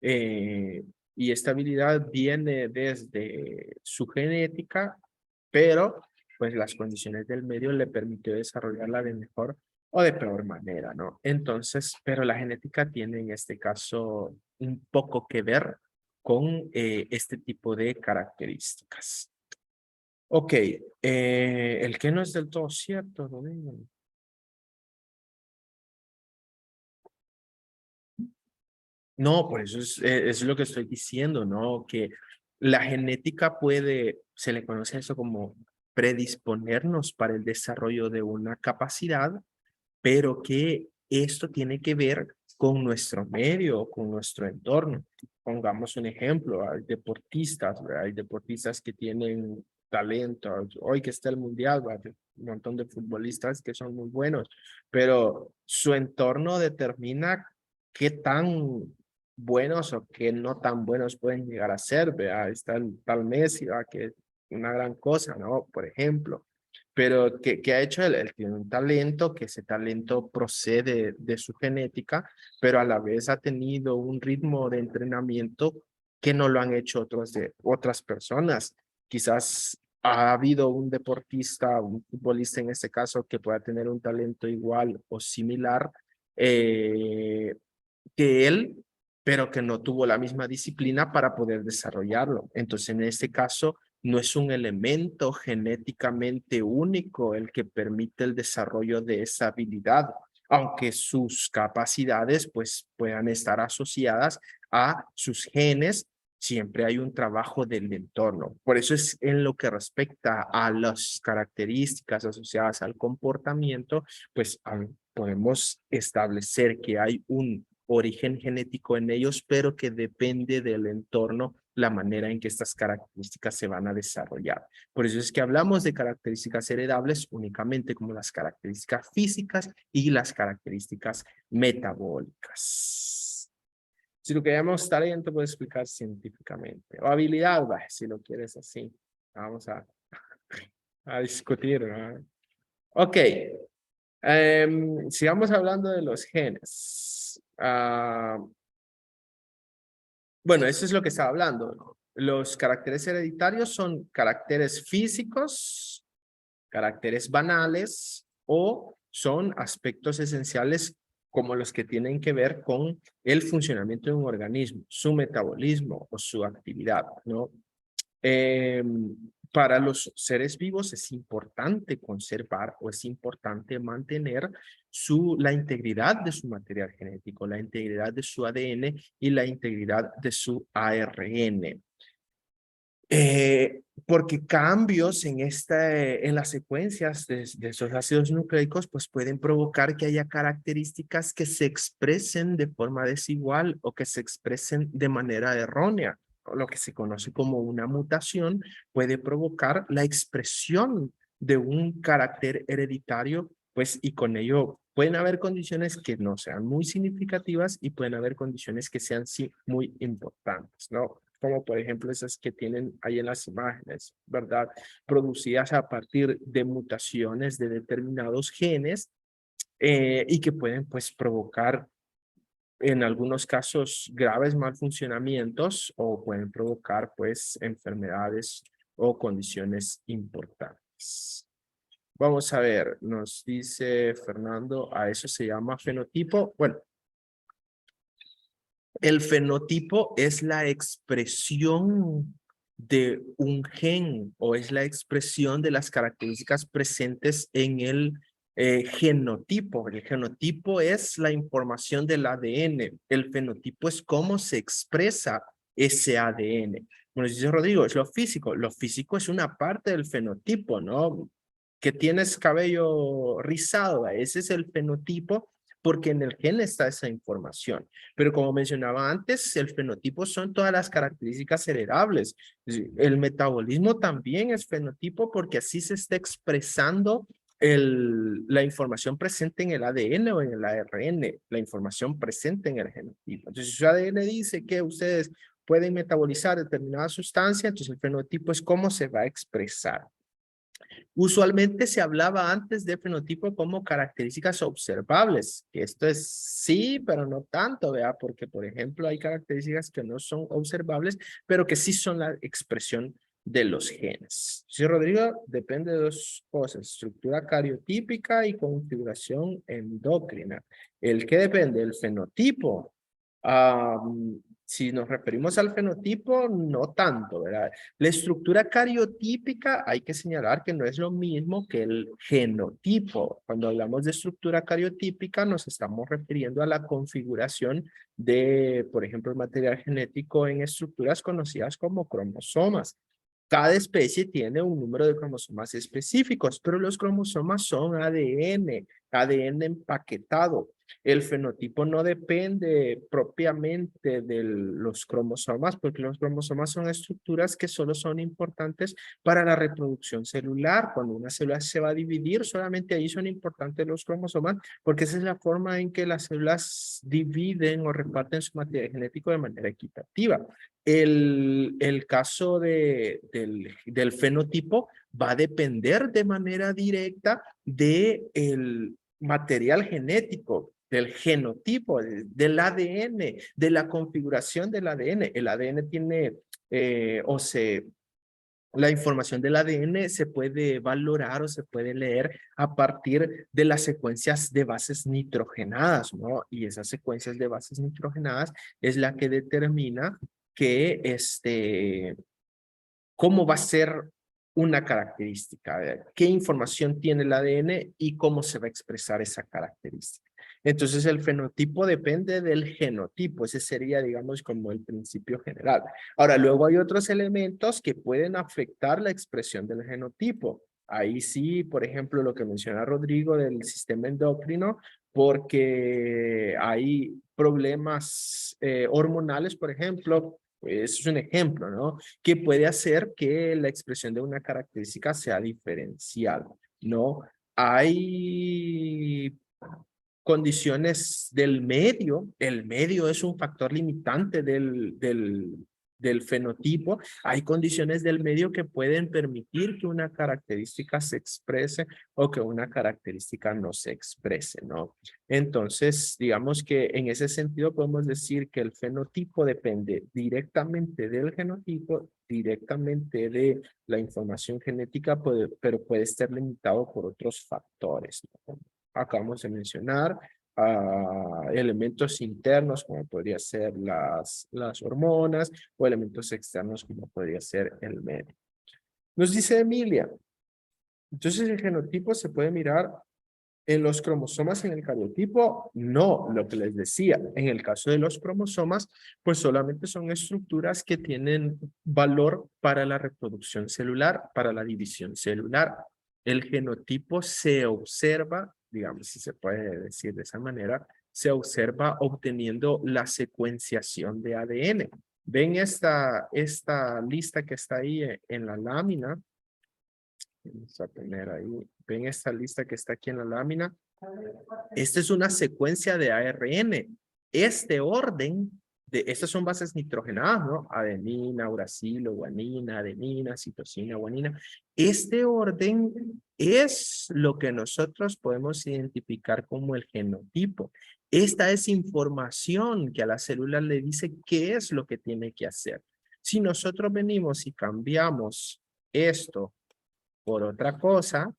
eh, y esta habilidad viene desde su genética, pero pues las condiciones del medio le permitió desarrollarla de mejor o de peor manera, ¿no? Entonces, pero la genética tiene en este caso un poco que ver con este tipo de características. Ok, el que no es del todo cierto, Domingo. No, por eso es lo que estoy diciendo, ¿no? Que la genética puede, se le conoce eso como predisponernos para el desarrollo de una capacidad, pero que esto tiene que ver con nuestro medio, con nuestro entorno. Pongamos un ejemplo, hay deportistas, ¿verdad? Hay deportistas que tienen talento, hoy que está el mundial, ¿verdad? Un montón de futbolistas que son muy buenos, pero su entorno determina qué tan buenos o qué no tan buenos pueden llegar a ser, ¿verdad? Está el tal Messi, ¿verdad? Que es una gran cosa, ¿no? Por ejemplo, pero ¿qué ha hecho él? Él tiene un talento, que ese talento procede de su genética, pero a la vez ha tenido un ritmo de entrenamiento que no lo han hecho otras personas. Quizás ha habido un deportista, un futbolista en este caso, que pueda tener un talento igual o similar eh, que él, pero que no tuvo la misma disciplina para poder desarrollarlo. Entonces, en este caso, no es un elemento genéticamente único el que permite el desarrollo de esa habilidad, aunque sus capacidades pues puedan estar asociadas a sus genes. Siempre hay un trabajo del entorno. Por eso es en lo que respecta a las características asociadas al comportamiento, pues podemos establecer que hay un origen genético en ellos, pero que depende del entorno la manera en que estas características se van a desarrollar. Por eso es que hablamos de características heredables únicamente como las características físicas y las características metabólicas. Si lo que llamamos talento, puedo explicar científicamente. O habilidad, si lo quieres así. Vamos a discutir, ¿no? Ok. Sigamos hablando de los genes. Bueno, eso es lo que estaba hablando, ¿no? Los caracteres hereditarios son caracteres físicos, caracteres banales o son aspectos esenciales como los que tienen que ver con el funcionamiento de un organismo, su metabolismo o su actividad, ¿no? Para los seres vivos es importante conservar o es importante mantener la integridad de su material genético, la integridad de su ADN y la integridad de su ARN. Porque cambios en las secuencias de esos ácidos nucleicos pues pueden provocar que haya características que se expresen de forma desigual o que se expresen de manera errónea. Lo que se conoce como una mutación puede provocar la expresión de un carácter hereditario, pues, y con ello pueden haber condiciones que no sean muy significativas y pueden haber condiciones que sean sí muy importantes, ¿no? Como por ejemplo esas que tienen ahí en las imágenes, ¿verdad? Producidas a partir de mutaciones de determinados genes y que pueden pues provocar en algunos casos graves malfuncionamientos o pueden provocar pues enfermedades o condiciones importantes. Vamos a ver, nos dice Fernando, a eso se llama fenotipo. Bueno, el fenotipo es la expresión de un gen o es la expresión de las características presentes en el genotipo. El genotipo es la información del ADN. El fenotipo es cómo se expresa ese ADN. Bueno, dice Rodrigo, es lo físico. Lo físico es una parte del fenotipo, ¿no? Que tienes cabello rizado, ese es el fenotipo, porque en el gen está esa información. Pero como mencionaba antes, el fenotipo son todas las características heredables. El metabolismo también es fenotipo porque así se está expresando la información presente en el ADN o en el ARN, la información presente en el genotipo. Entonces, si su ADN dice que ustedes pueden metabolizar determinada sustancia, entonces el fenotipo es cómo se va a expresar. Usualmente se hablaba antes de fenotipo como características observables, que esto es sí, pero no tanto, ¿verdad? Porque, por ejemplo, hay características que no son observables, pero que sí son la expresión de los genes. Sí, Rodrigo, depende de dos cosas, estructura cariotípica y configuración endocrina. ¿El qué depende? El fenotipo. Si nos referimos al fenotipo, no tanto, ¿verdad? La estructura cariotípica hay que señalar que no es lo mismo que el genotipo. Cuando hablamos de estructura cariotípica nos estamos refiriendo a la configuración de, por ejemplo, el material genético en estructuras conocidas como cromosomas. Cada especie tiene un número de cromosomas específicos, pero los cromosomas son ADN empaquetado. El fenotipo no depende propiamente de los cromosomas, porque los cromosomas son estructuras que solo son importantes para la reproducción celular. Cuando una célula se va a dividir, solamente ahí son importantes los cromosomas, porque esa es la forma en que las células dividen o reparten su material genético de manera equitativa. El caso del fenotipo va a depender de manera directa del material genético, del genotipo, del ADN, de la configuración del ADN. El ADN tiene, la información del ADN se puede valorar o se puede leer a partir de las secuencias de bases nitrogenadas, ¿no? Y esas secuencias de bases nitrogenadas es la que determina que cómo va a ser una característica, qué información tiene el ADN y cómo se va a expresar esa característica. Entonces el fenotipo depende del genotipo, ese sería, digamos, como el principio general. Ahora, luego hay otros elementos que pueden afectar la expresión del genotipo. Ahí sí, por ejemplo, lo que menciona Rodrigo del sistema endocrino, porque hay problemas hormonales, por ejemplo, eso es un ejemplo, ¿no? Que puede hacer que la expresión de una característica sea diferencial, ¿no? Hay condiciones del medio, el medio es un factor limitante del fenotipo, hay condiciones del medio que pueden permitir que una característica se exprese o que una característica no se exprese, ¿no? Entonces, digamos que en ese sentido podemos decir que el fenotipo depende directamente del genotipo, directamente de la información genética, pero puede estar limitado por otros factores, ¿no? Acabamos de mencionar elementos internos como podría ser las hormonas o elementos externos como podría ser el medio. Nos dice Emilia, entonces el genotipo se puede mirar en los cromosomas, en el cariotipo, no, lo que les decía, en el caso de los cromosomas, pues solamente son estructuras que tienen valor para la reproducción celular, para la división celular. El genotipo se observa, digamos, si se puede decir de esa manera, se observa obteniendo la secuenciación de ADN. ¿Ven esta lista que está ahí en la lámina? Vamos a poner ahí. ¿Ven esta lista que está aquí en la lámina? Esta es una secuencia de ARN. Este orden, estas son bases nitrogenadas, ¿no? Adenina, uracilo, guanina, adenina, citosina, guanina. Este orden es lo que nosotros podemos identificar como el genotipo. Esta es información que a la célula le dice qué es lo que tiene que hacer. Si nosotros venimos y cambiamos esto por otra cosa,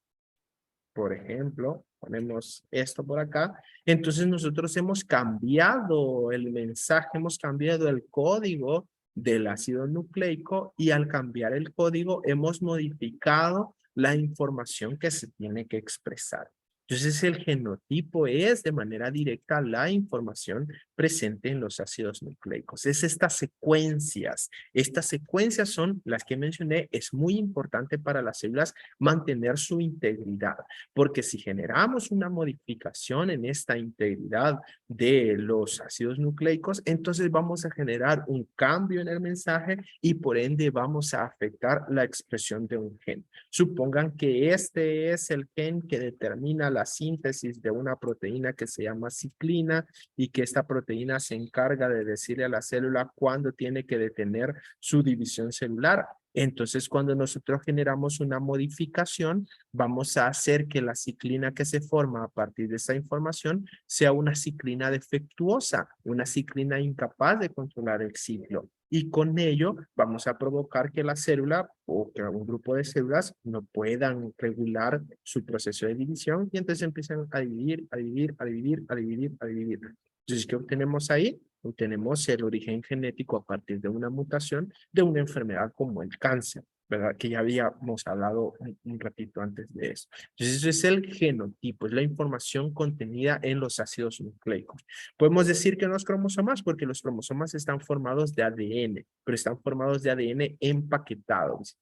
por ejemplo, ponemos esto por acá, entonces nosotros hemos cambiado el mensaje, hemos cambiado el código del ácido nucleico y al cambiar el código hemos modificado la información que se tiene que expresar. Entonces, el genotipo es de manera directa la información presente en los ácidos nucleicos. Es estas secuencias. Estas secuencias son las que mencioné. Es muy importante para las células mantener su integridad, porque si generamos una modificación en esta integridad de los ácidos nucleicos, entonces vamos a generar un cambio en el mensaje y por ende vamos a afectar la expresión de un gen. Supongan que este es el gen que determina la síntesis de una proteína que se llama ciclina y que esta proteína se encarga de decirle a la célula cuándo tiene que detener su división celular. Entonces, cuando nosotros generamos una modificación, vamos a hacer que la ciclina que se forma a partir de esa información sea una ciclina defectuosa, una ciclina incapaz de controlar el ciclo. Y con ello vamos a provocar que la célula o que un grupo de células no puedan regular su proceso de división y entonces empiezan a dividir, a dividir, a dividir, a dividir, a dividir. Entonces, ¿qué obtenemos ahí? Obtenemos el origen genético a partir de una mutación de una enfermedad como el cáncer, ¿verdad? Que ya habíamos hablado un ratito antes de eso. Entonces, eso es el genotipo, es la información contenida en los ácidos nucleicos. Podemos decir que no es cromosomas porque los cromosomas están formados de ADN, pero están formados de ADN empaquetados.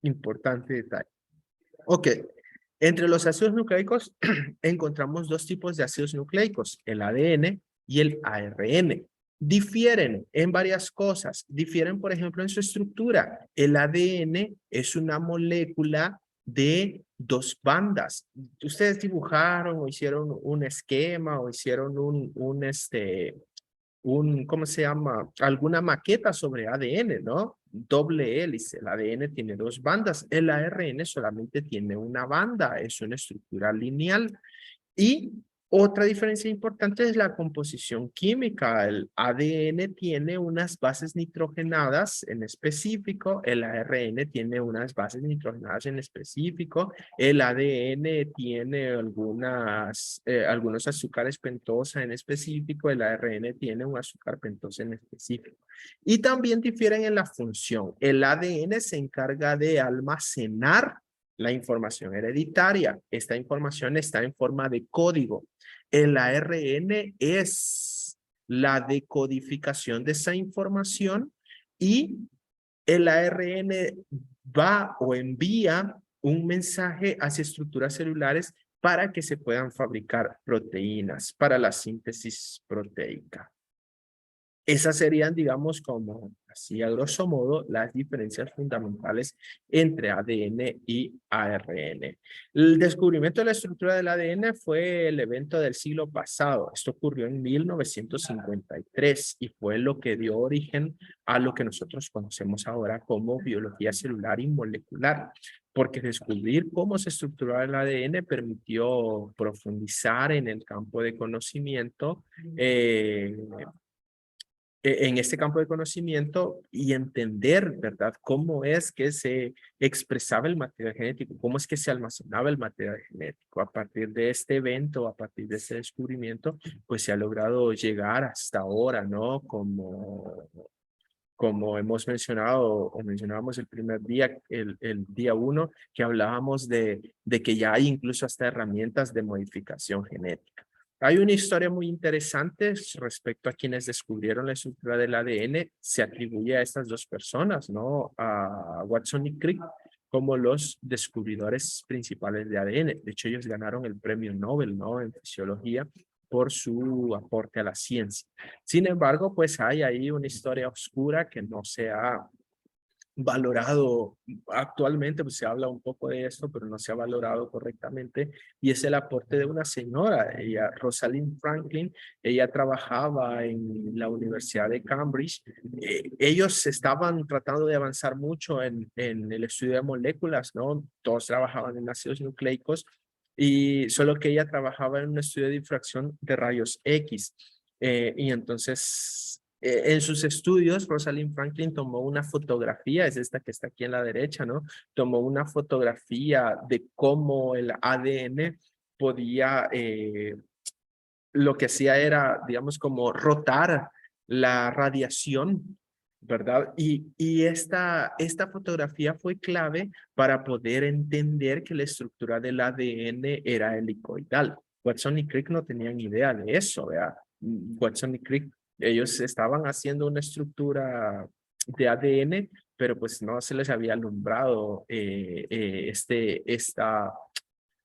Importante detalle. Ok, entre los ácidos nucleicos encontramos dos tipos de ácidos nucleicos, el ADN y el ARN. Difieren en varias cosas. Difieren, por ejemplo, en su estructura. El ADN es una molécula de dos bandas. Ustedes dibujaron o hicieron un esquema o hicieron ¿cómo se llama? Alguna maqueta sobre ADN, ¿no? Doble hélice. El ADN tiene dos bandas. El ARN solamente tiene una banda. Es una estructura lineal. Y otra diferencia importante es la composición química. El ADN tiene unas bases nitrogenadas en específico, el ARN tiene unas bases nitrogenadas en específico, el ADN tiene algunos azúcares pentosa en específico, el ARN tiene un azúcar pentosa en específico. Y también difieren en la función. El ADN se encarga de almacenar la información hereditaria. Esta información está en forma de código. El ARN es la decodificación de esa información y el ARN va o envía un mensaje hacia estructuras celulares para que se puedan fabricar proteínas para la síntesis proteica. Esas serían, digamos, como así a grosso modo, las diferencias fundamentales entre ADN y ARN. El descubrimiento de la estructura del ADN fue el evento del siglo pasado. Esto ocurrió en 1953 y fue lo que dio origen a lo que nosotros conocemos ahora como biología celular y molecular, porque descubrir cómo se estructuraba el ADN permitió profundizar en el campo de conocimiento en este campo de conocimiento y entender, ¿verdad?, cómo es que se expresaba el material genético, cómo es que se almacenaba el material genético. A partir de este evento, a partir de este descubrimiento, pues se ha logrado llegar hasta ahora, ¿no? Como hemos mencionado o mencionábamos el primer día, el día 1, que hablábamos de que ya hay incluso hasta herramientas de modificación genética. Hay una historia muy interesante respecto a quienes descubrieron la estructura del ADN. Se atribuye a estas dos personas, ¿no? A Watson y Crick como los descubridores principales de ADN. De hecho, ellos ganaron el premio Nobel, ¿no? En fisiología por su aporte a la ciencia. Sin embargo, pues hay ahí una historia oscura que no se ha valorado actualmente, pues se habla un poco de esto, pero no se ha valorado correctamente, y es el aporte de una señora, ella, Rosalind Franklin. Ella trabajaba en la Universidad de Cambridge. Ellos estaban tratando de avanzar mucho en el estudio de moléculas, ¿no? Todos trabajaban en ácidos nucleicos, y solo que ella trabajaba en un estudio de difracción de rayos X. Y entonces en sus estudios, Rosalind Franklin tomó una fotografía, es esta que está aquí en la derecha, ¿no? Tomó una fotografía de cómo el ADN podía, lo que hacía era, digamos, como rotar la radiación ¿verdad? Y esta fotografía fue clave para poder entender que la estructura del ADN era helicoidal. Watson y Crick no tenían idea de eso, ¿verdad? Watson y Crick, ellos estaban haciendo una estructura de ADN, pero pues no se les había alumbrado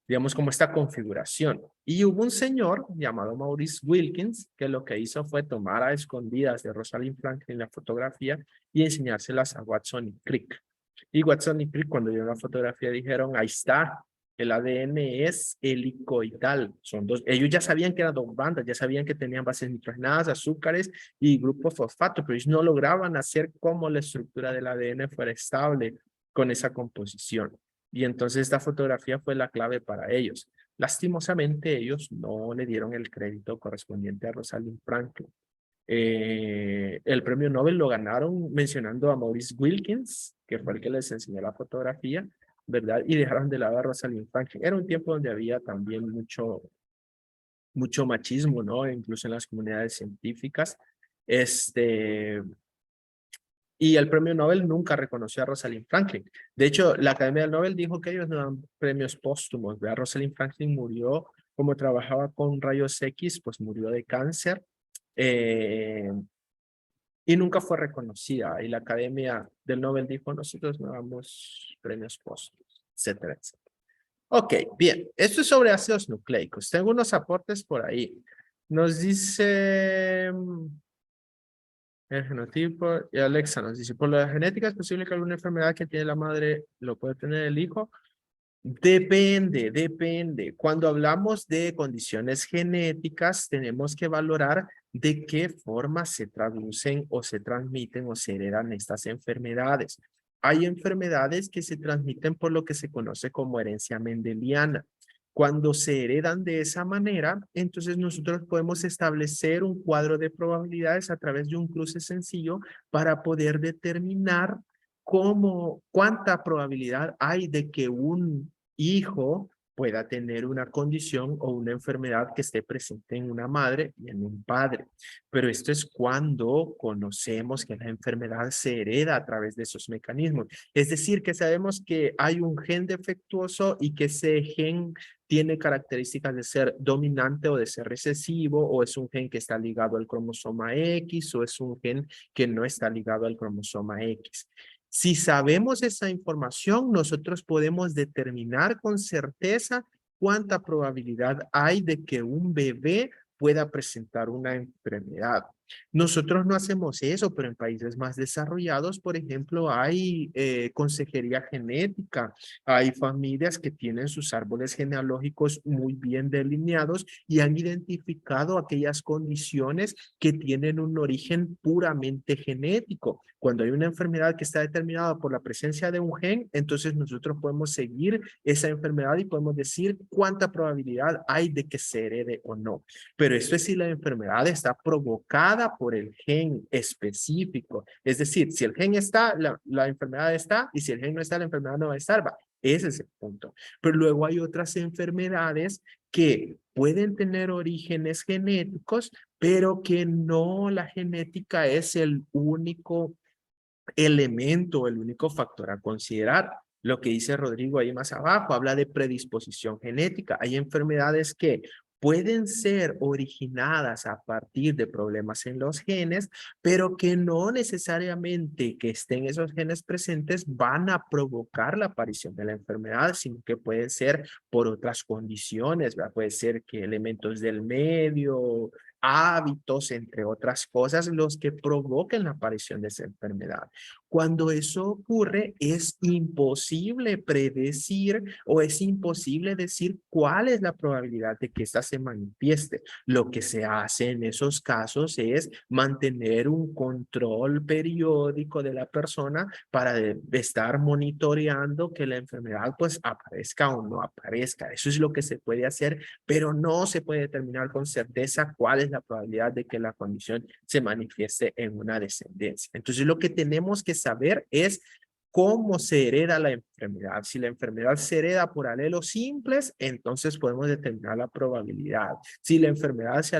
digamos, como esta configuración. Y hubo un señor llamado Maurice Wilkins que lo que hizo fue tomar a escondidas de Rosalind Franklin la fotografía y enseñárselas a Watson y Crick. Y Watson y Crick cuando vieron la fotografía dijeron, ahí está, el ADN es helicoidal. Son dos, ellos ya sabían que eran dos bandas, ya sabían que tenían bases nitrogenadas, azúcares y grupos fosfato, pero ellos no lograban hacer cómo la estructura del ADN fuera estable con esa composición. Y entonces esta fotografía fue la clave para ellos. Lastimosamente ellos no le dieron el crédito correspondiente a Rosalind Franklin. El premio Nobel lo ganaron mencionando a Maurice Wilkins, que fue el que les enseñó la fotografía, ¿verdad? Y dejaron de lado a Rosalind Franklin. Era un tiempo donde había también mucho machismo, ¿no? Incluso en las comunidades científicas. Y el premio Nobel nunca reconoció a Rosalind Franklin. De hecho, la Academia del Nobel dijo que ellos no dan premios póstumos. ¿Verdad? Rosalind Franklin murió como trabajaba con rayos X, pues murió de cáncer y nunca fue reconocida. Y la Academia del Nobel dijo, nosotros no damos premios póstumos, etcétera, etcétera. Ok, bien. Esto es sobre ácidos nucleicos. Tengo unos aportes por ahí. Nos dice... El genotipo, y Alexa nos dice, por la genética es posible que alguna enfermedad que tiene la madre lo puede tener el hijo. Depende. Cuando hablamos de condiciones genéticas, tenemos que valorar de qué forma se traducen o se transmiten o se heredan estas enfermedades. Hay enfermedades que se transmiten por lo que se conoce como herencia mendeliana. Cuando se heredan de esa manera, entonces nosotros podemos establecer un cuadro de probabilidades a través de un cruce sencillo para poder determinar cuánta probabilidad hay de que un hijo pueda tener una condición o una enfermedad que esté presente en una madre y en un padre. Pero esto es cuando conocemos que la enfermedad se hereda a través de esos mecanismos. Es decir, que sabemos que hay un gen defectuoso y que ese gen tiene características de ser dominante o de ser recesivo, o es un gen que está ligado al cromosoma X, o es un gen que no está ligado al cromosoma X. Si sabemos esa información, nosotros podemos determinar con certeza cuánta probabilidad hay de que un bebé pueda presentar una enfermedad. Nosotros no hacemos eso, pero en países más desarrollados, por ejemplo, hay consejería genética, hay familias que tienen sus árboles genealógicos muy bien delineados y han identificado aquellas condiciones que tienen un origen puramente genético. Cuando hay una enfermedad que está determinada por la presencia de un gen, entonces nosotros podemos seguir esa enfermedad y podemos decir cuánta probabilidad hay de que se herede o no. Pero esto es si la enfermedad está provocada por el gen específico. Es decir, si el gen está, la enfermedad está, y si el gen no está, la enfermedad no va a estar. Va. Ese es el punto. Pero luego hay otras enfermedades que pueden tener orígenes genéticos, pero que no la genética es el único elemento, el único factor a considerar. Lo que dice Rodrigo ahí más abajo, habla de predisposición genética. Hay enfermedades que pueden ser originadas a partir de problemas en los genes, pero que no necesariamente que estén esos genes presentes van a provocar la aparición de la enfermedad, sino que pueden ser por otras condiciones, ¿verdad? Puede ser que elementos del medio, hábitos, entre otras cosas, los que provoquen la aparición de esa enfermedad. Cuando eso ocurre, es imposible predecir o es imposible decir cuál es la probabilidad de que ésta se manifieste. Lo que se hace en esos casos es mantener un control periódico de la persona para estar monitoreando que la enfermedad pues aparezca o no aparezca. Eso es lo que se puede hacer, pero no se puede determinar con certeza cuál es la probabilidad de que la condición se manifieste en una descendencia. Entonces, lo que tenemos que saber es cómo se hereda la enfermedad. Si la enfermedad se hereda por alelos simples, entonces podemos determinar la probabilidad. Si la enfermedad se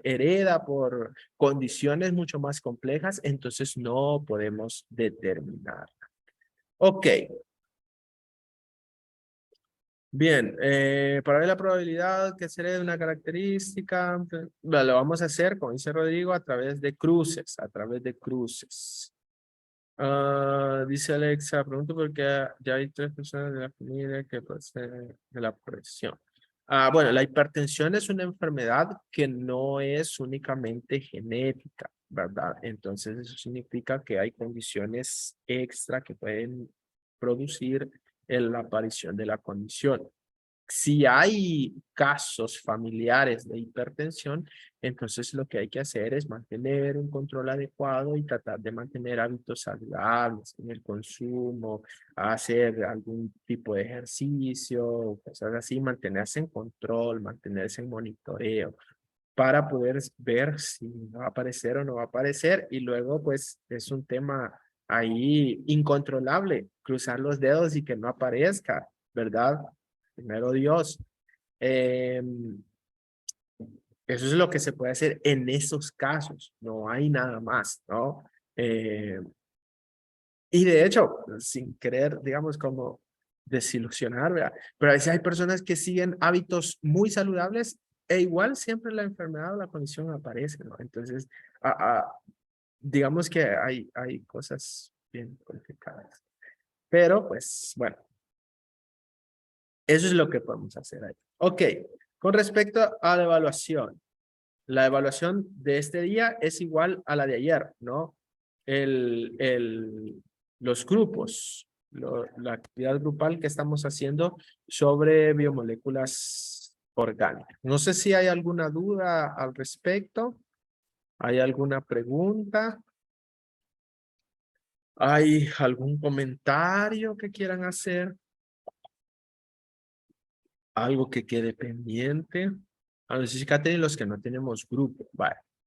hereda por condiciones mucho más complejas, entonces no podemos determinar. Ok. Bien, para ver la probabilidad que se herede una característica, lo vamos a hacer, como dice Rodrigo, a través de cruces, dice Alexa, pregunto por qué ya hay 3 personas de la familia que padecen de la presión. Bueno, la hipertensión es una enfermedad que no es únicamente genética, ¿verdad? Entonces eso significa que hay condiciones extra que pueden producir la aparición de la condición. Si hay casos familiares de hipertensión, entonces lo que hay que hacer es mantener un control adecuado y tratar de mantener hábitos saludables en el consumo, hacer algún tipo de ejercicio, cosas así, mantenerse en control, mantenerse en monitoreo para poder ver si va a aparecer o no va a aparecer. Y luego, pues, es un tema ahí incontrolable, cruzar los dedos y que no aparezca, ¿verdad? Primero Dios. Eso es lo que se puede hacer en esos casos. No hay nada más, ¿no? Y de hecho, sin querer, digamos, como desilusionar, ¿verdad? Pero a veces hay personas que siguen hábitos muy saludables e igual siempre la enfermedad o la condición aparece, ¿no? Entonces, digamos que hay cosas bien complicadas. Pero, pues, bueno, eso es lo que podemos hacer ahí. Ok, con respecto a la evaluación de este día es igual a la de ayer, ¿no? Los grupos, la actividad grupal que estamos haciendo sobre biomoléculas orgánicas. No sé si hay alguna duda al respecto. ¿Hay alguna pregunta? ¿Hay algún comentario que quieran hacer? ¿Algo que quede pendiente? A ver si Catherine, los que no tenemos grupo. Vale.